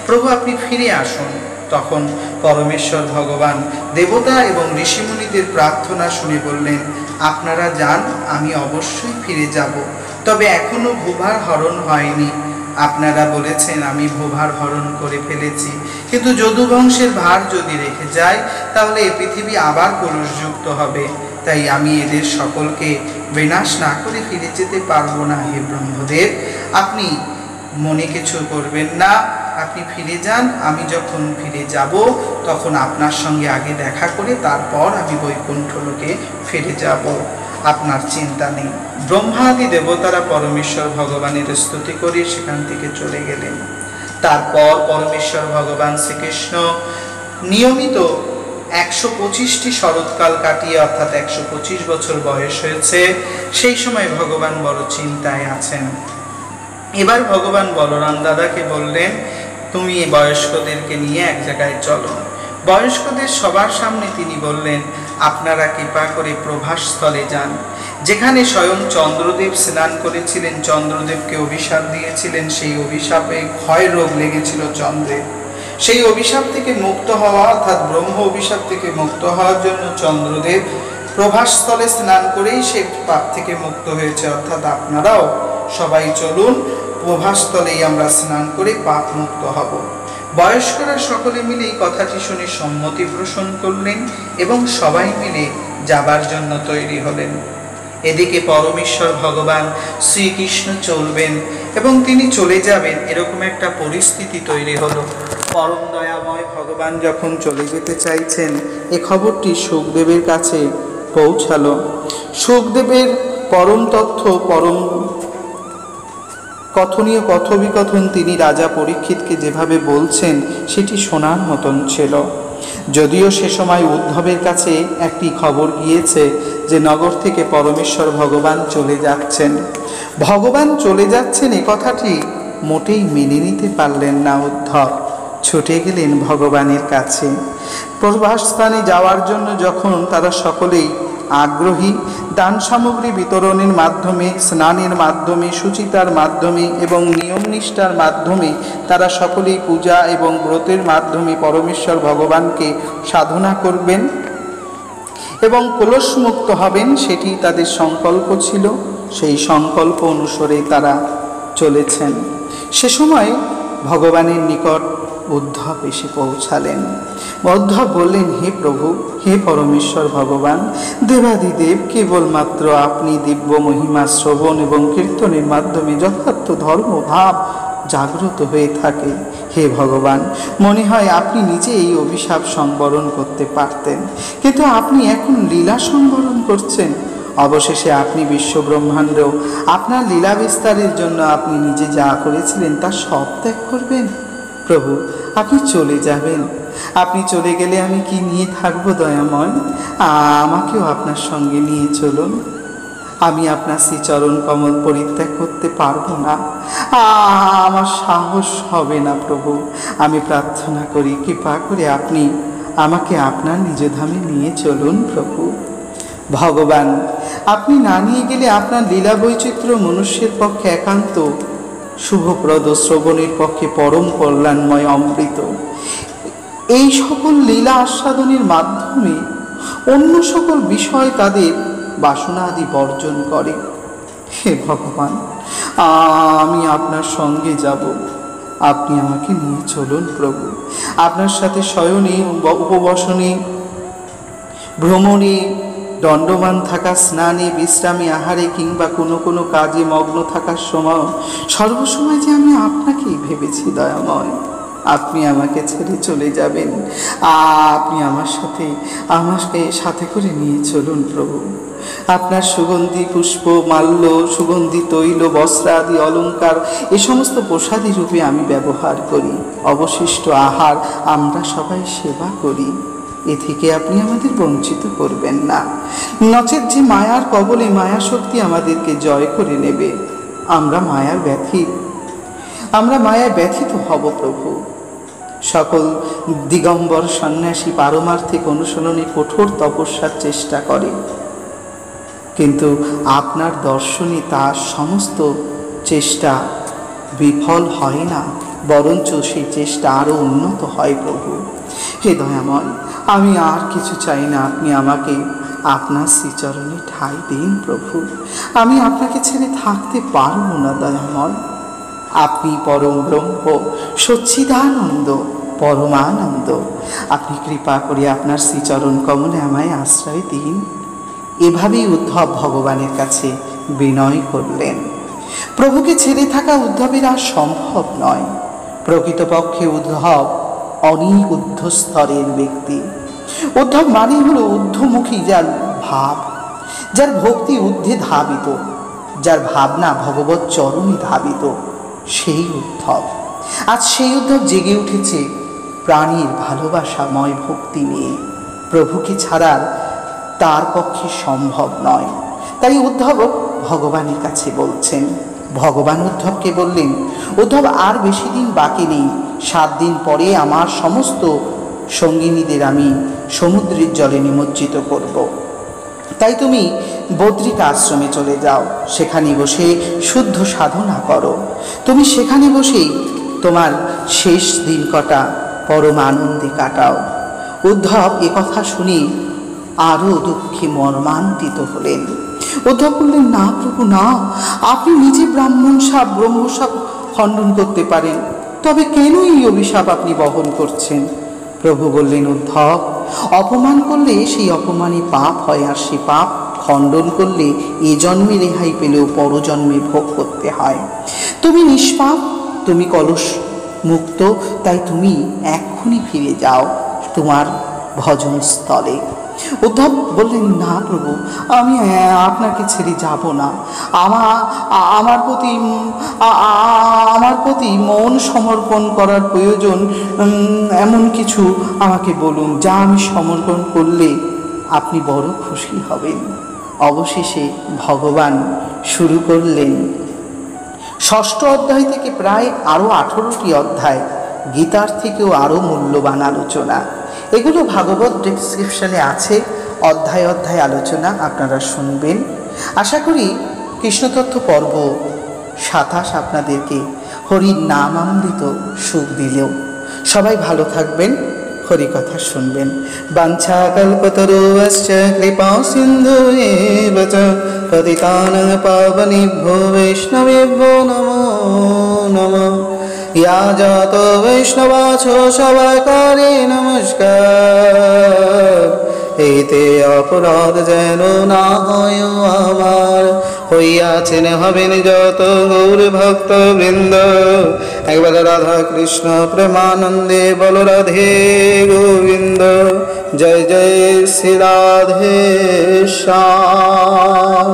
প্রভু আপনি ফিরে আসুন। তখন পরমেশ্বর ভগবান দেবতা এবং ঋষিমুনিদের প্রার্থনা শুনে বললেন, আপনারা যান, আমি অবশ্যই ফিরে যাব, তবে এখনো ভূভার হরণ হয়নি। আপনারা বলেছেন আমি ভূভার হরণ করে ফেলেছি, কিন্তু যদুবংশের ভার যদি রেখে যায় তাহলে এ পৃথিবী আবার কলুষযুক্ত হবে। তাই আমি এদের সকলকে বিনাশ না করে ফিরে যেতে পারবো না। হে ব্রহ্মদেব, আপনি মনে কিছু করবেন না, আপনি ফিরে যান। আমি যখন ফিরে যাব তখন আপনার সঙ্গে আগে দেখা করে তারপর আমি বৈকুণ্ঠ লোকে ফিরে যাব, আপনার চিন্তা নেই। ব্রহ্মাদি দেবতারা পরমেশ্বর ভগবানের স্তুতি করে সেখান থেকে চলে গেলেন। তারপর পরমেশ্বর ভগবান শ্রীকৃষ্ণ নিয়মিত 125টি শরৎকাল কাটিয়ে, অর্থাৎ 125 বছর বয়স হয়েছে, সেই সময় ভগবান বড় চিন্তায় আছেন। এবার ভগবান বলরাম দাদাকে বললেন, তুমি বয়স্কদেরকে নিয়ে এক জায়গায় চলো। বয়স্কদের সবার সামনে তিনি বললেন, আপনারা কৃপা করে প্রভাসস্থলে যান, যেখানে স্বয়ং চন্দ্রদেব স্নান করেছিলেন। চন্দ্রদেবকে অভিশাপ দিয়েছিলেন, সেই অভিশাপে ক্ষয় রোগ লেগেছিল চন্দ্রের। সেই অভিশাপ থেকে মুক্ত হওয়া, অর্থাৎ ব্রহ্ম অভিশাপ থেকে মুক্ত হওয়ার জন্য চন্দ্রদেব প্রভাসস্থলে স্নান করেই সে পাপ থেকে মুক্ত হয়েছে। অর্থাৎ আপনারাও সবাই চলুন, প্রভাসস্থলেই আমরা স্নান করে পাপ মুক্ত হব। বয়স্করা সকলে মিলে এই কথাটি শুনে সম্মতি পোষণ করলেন এবং সবাই মিলে যাবার জন্য তৈরি হলেন। এদিকে পরমেশ্বর ভগবান শ্রীকৃষ্ণ চলবেন এবং তিনি চলে যাবেন, এরকম একটা পরিস্থিতি তৈরি হলো। পরম দয়াময় ভগবান যখন চলে যেতে চাইছেন, এ খবরটি শুকদেবের কাছে পৌঁছালো। শুকদেবের পরম তথ্য, পরম কথনীয় কথোবিকথন তিনি রাজা পরীক্ষিতকে যেভাবে বলছেন সেটি শোনার মতন ছিল। যদিও সে সময় উদ্ধবের কাছে একটি খবর গিয়েছে যে নগর থেকে পরমেশ্বর ভগবান চলে যাচ্ছেন। ভগবান চলে যাচ্ছেন এ কথাটি মোটেই মেনে নিতে পারলেন না উদ্ধব। ছুটে গেলেন ভগবানের কাছে। প্রভাসস্থানে যাওয়ার জন্য যখন তারা সকলেই আগ্রহী, দান সামগ্রী বিতরণের মাধ্যমে, স্নানের মাধ্যমে, সুচিতার মাধ্যমে এবং নিয়ম নিষ্ঠার মাধ্যমে তারা সকলেই পূজা এবং ব্রতের মাধ্যমে পরমেশ্বর ভগবানকে সাধনা করবেন এবং কলুষমুক্ত হবেন, সেটি তাদের সংকল্প ছিল। সেই সংকল্প অনুসারে তারা চলেছেন। সে সময় ভগবানের নিকট উদ্ধব এসে পৌঁছালেন। উদ্ধব বললেন, হে প্রভু, হে পরমেশ্বর ভগবান, দেবাদিদেব, কেবলমাত্র আপনি দিব্য মহিমা শ্রবণ এবং কীর্তনের মাধ্যমে যথার্থ ধর্মভাব জাগ্রত হয়ে থাকে। হে ভগবান, মনে হয় আপনি নিজে এই অভিশাপ সংবরণ করতে পারতেন, কিন্তু আপনি এখন লীলা সংবরণ করছেন। অবশেষে আপনি বিশ্বব্রহ্মাণ্ড আপনার লীলা বিস্তারের জন্য আপনি নিজে যা করেছিলেন তা সব ত্যাগ করবেন। প্রভু, আপনি চলে যাবেন, আপনি চলে গেলে আমি কি নিয়ে থাকবো দয়াময়? আমাকেও আপনার সঙ্গে নিয়ে চলুন। আমি আপনার শ্রীচরণ কমল পরিত্যাগ করতে পারবো না, আমার সাহস হবে না প্রভু। আমি প্রার্থনা করি, কৃপা করে আপনি আমাকে আপনার নিজ ধামে নিয়ে চলুন প্রভু। ভগবান, আপনি না নিয়ে গেলে আপনার লীলা বৈচিত্র্য মনুষ্যের পক্ষে একান্ত শুভপ্রদ, শ্রবণের পক্ষে পরম কল্যাণময় অমৃত। এই সকল লীলা আস্বাদনের মাধ্যমে অন্য সকল বিষয় তাদের বাসনা আদি বর্জন করে। হে ভগবান, আমি আপনার সঙ্গে যাব, আপনি আমাকে নিয়ে চলুন প্রভু। আপনার সাথে শয়নে, উপবসনে, ভ্রমণে, দণ্ডবান থাকা, স্নানে, বিশ্রামে, আহারে কিংবা কোনো কোনো কাজে মগ্ন থাকার সময় সর্বসময় যে আমি আপনাকেই ভেবেছি দয়াময়। আপনি আমাকে ছেড়ে চলে যাবেন, আপনি আমাকে সাথে করে নিয়ে চলুন প্রভু। আপনার সুগন্ধি পুষ্প, মাল্য, সুগন্ধি তৈল, বস্ত্র আদি অলঙ্কার এ সমস্ত প্রসাদী রূপে আমি ব্যবহার করি। অবশিষ্ট আহার আমরা সবাই সেবা করি। এ থেকে আপনি আমাদের বঞ্চিত করবেন না, নচেৎ যে মায়ার কবলে মায়া শক্তি আমাদেরকে জয় করে নেবে, আমরা মায়ায় ব্যথিত হব প্রভু। সকল দিগম্বর সন্ন্যাসী পারমার্থিক অনুশীলনে কঠোর তপস্যার চেষ্টা করে, কিন্তু আপনার দর্শনে তার সমস্ত চেষ্টা বিফল হয় না, বরঞ্চ সেই চেষ্টা আরও উন্নত হয় প্রভু। হে দয়াময়, আমি আর কিছু চাই না, আপনি আমাকে আপনার শ্রীচরণে ঠাঁই দিন প্রভু। আমি আপনাকে ছেড়ে থাকতে পারব না দয়াময়। আপনি পরম ব্রহ্ম, সচ্চিদানন্দ, পরমানন্দ। আপনি কৃপা করে আপনার শ্রীচরণ কমলে আমায় আশ্রয় দিন। এভাবেই উদ্ধব ভগবানের কাছে বিনয় করলেন। প্রভুকে ছেড়ে থাকা উদ্ধবের আর সম্ভব নয়। প্রকৃতপক্ষে উদ্ধব অনেক ঊর্ধ্বস্তরের ব্যক্তি। উদ্ধব মানে হলো ঊর্ধ্বমুখী, যার ভাব, যার ভক্তি ঊর্ধ্বে ধাবিত, যার ভাবনা ভগবৎ চরণে ধাবিত, সেই উদ্ধব। আজ সেই উদ্ধব জেগে উঠেছে প্রাণীর ভালোবাসাময় ভক্তি নিয়ে। প্রভুকে ছাড়া তার পক্ষে সম্ভব নয়। তাই উদ্ধব ভগবানের কাছে বলছেন। ভগবান উদ্ধবকে বললেন, উদ্ধব আর বেশি দিন বাকি নেই, 7 দিন পরে আমার সমস্ত সঙ্গিনীদের আমি সমুদ্রের জলে নিমজ্জিত করব। তাই তুমি বদ্রিকা আশ্রমে চলে যাও, সেখানে বসে শুদ্ধ সাধনা করো। তুমি সেখানে বসেই তোমার শেষ দিন কটা পরম আনন্দে কাটাও। উদ্ধব এ কথা শুনে আরও দুঃখে মর্মান্বিত হলেন। উদ্ধব বললেন, না প্রভু না, আপনি নিজে ব্রহ্মশাপ খণ্ডন করতে পারেন, তবে কেন এই অভিশাপ আপনি বহন করছেন? প্রভু বললেন, উদ্ধব, অপমান করলে সেই অপমানই পাপ হয়, আর সে পাপ খণ্ডন করলে এ জন্মে রেহাই পেলেও পরজন্মে ভোগ করতে হয়। তুমি নিষ্পাপ, তুমি কলস মুক্ত, তাই তুমি এক্ষুনি ফিরে যাও তোমার ভজন স্থলে। উদ্ধব বললেন, না প্রভু, আমি আপনাকে ছেড়ে যাব না। আমার প্রতি মন সমর্পণ করার প্রয়োজন এমন কিছু আমাকে বলুন, যা আমি সমর্পণ করলে আপনি বড় খুশি হবেন। অবশেষে ভগবান শুরু করলেন 6ষ্ঠ অধ্যায় থেকে প্রায় আরও 18টি অধ্যায়, গীতার থেকেও আরও মূল্যবান আলোচনা। এগুলো ভাগবত ডেসক্রিপশনে আছে, অধ্যায় অধ্যায় আলোচনা আপনারা শুনবেন। আশা করি কৃষ্ণতত্ত্ব পর্ব 27 আপনাদেরকে হরির নামামৃত সুখ দিলেও। সবাই ভালো থাকবেন, হরিকথা শুনবেন। বাঞ্ছা কল্পতরুশ্চ কৃপা সিন্ধুএব চ পতিতানাং পাবনেভ্যো বৈষ্ণবেভ্যো নমো নমঃ। ইয়া যত বৈষ্ণবাছো সবাই করে নমস্কার। এতে অপরাধ যেন না হয় আমার, হইয়াছেন হবেন যত গৌর ভক্ত বৃন্দ। একবার রাধা কৃষ্ণ প্রেমানন্দে বল রাধে গোবিন্দ। জয় জয় শ্রী রাধে শ্যাম।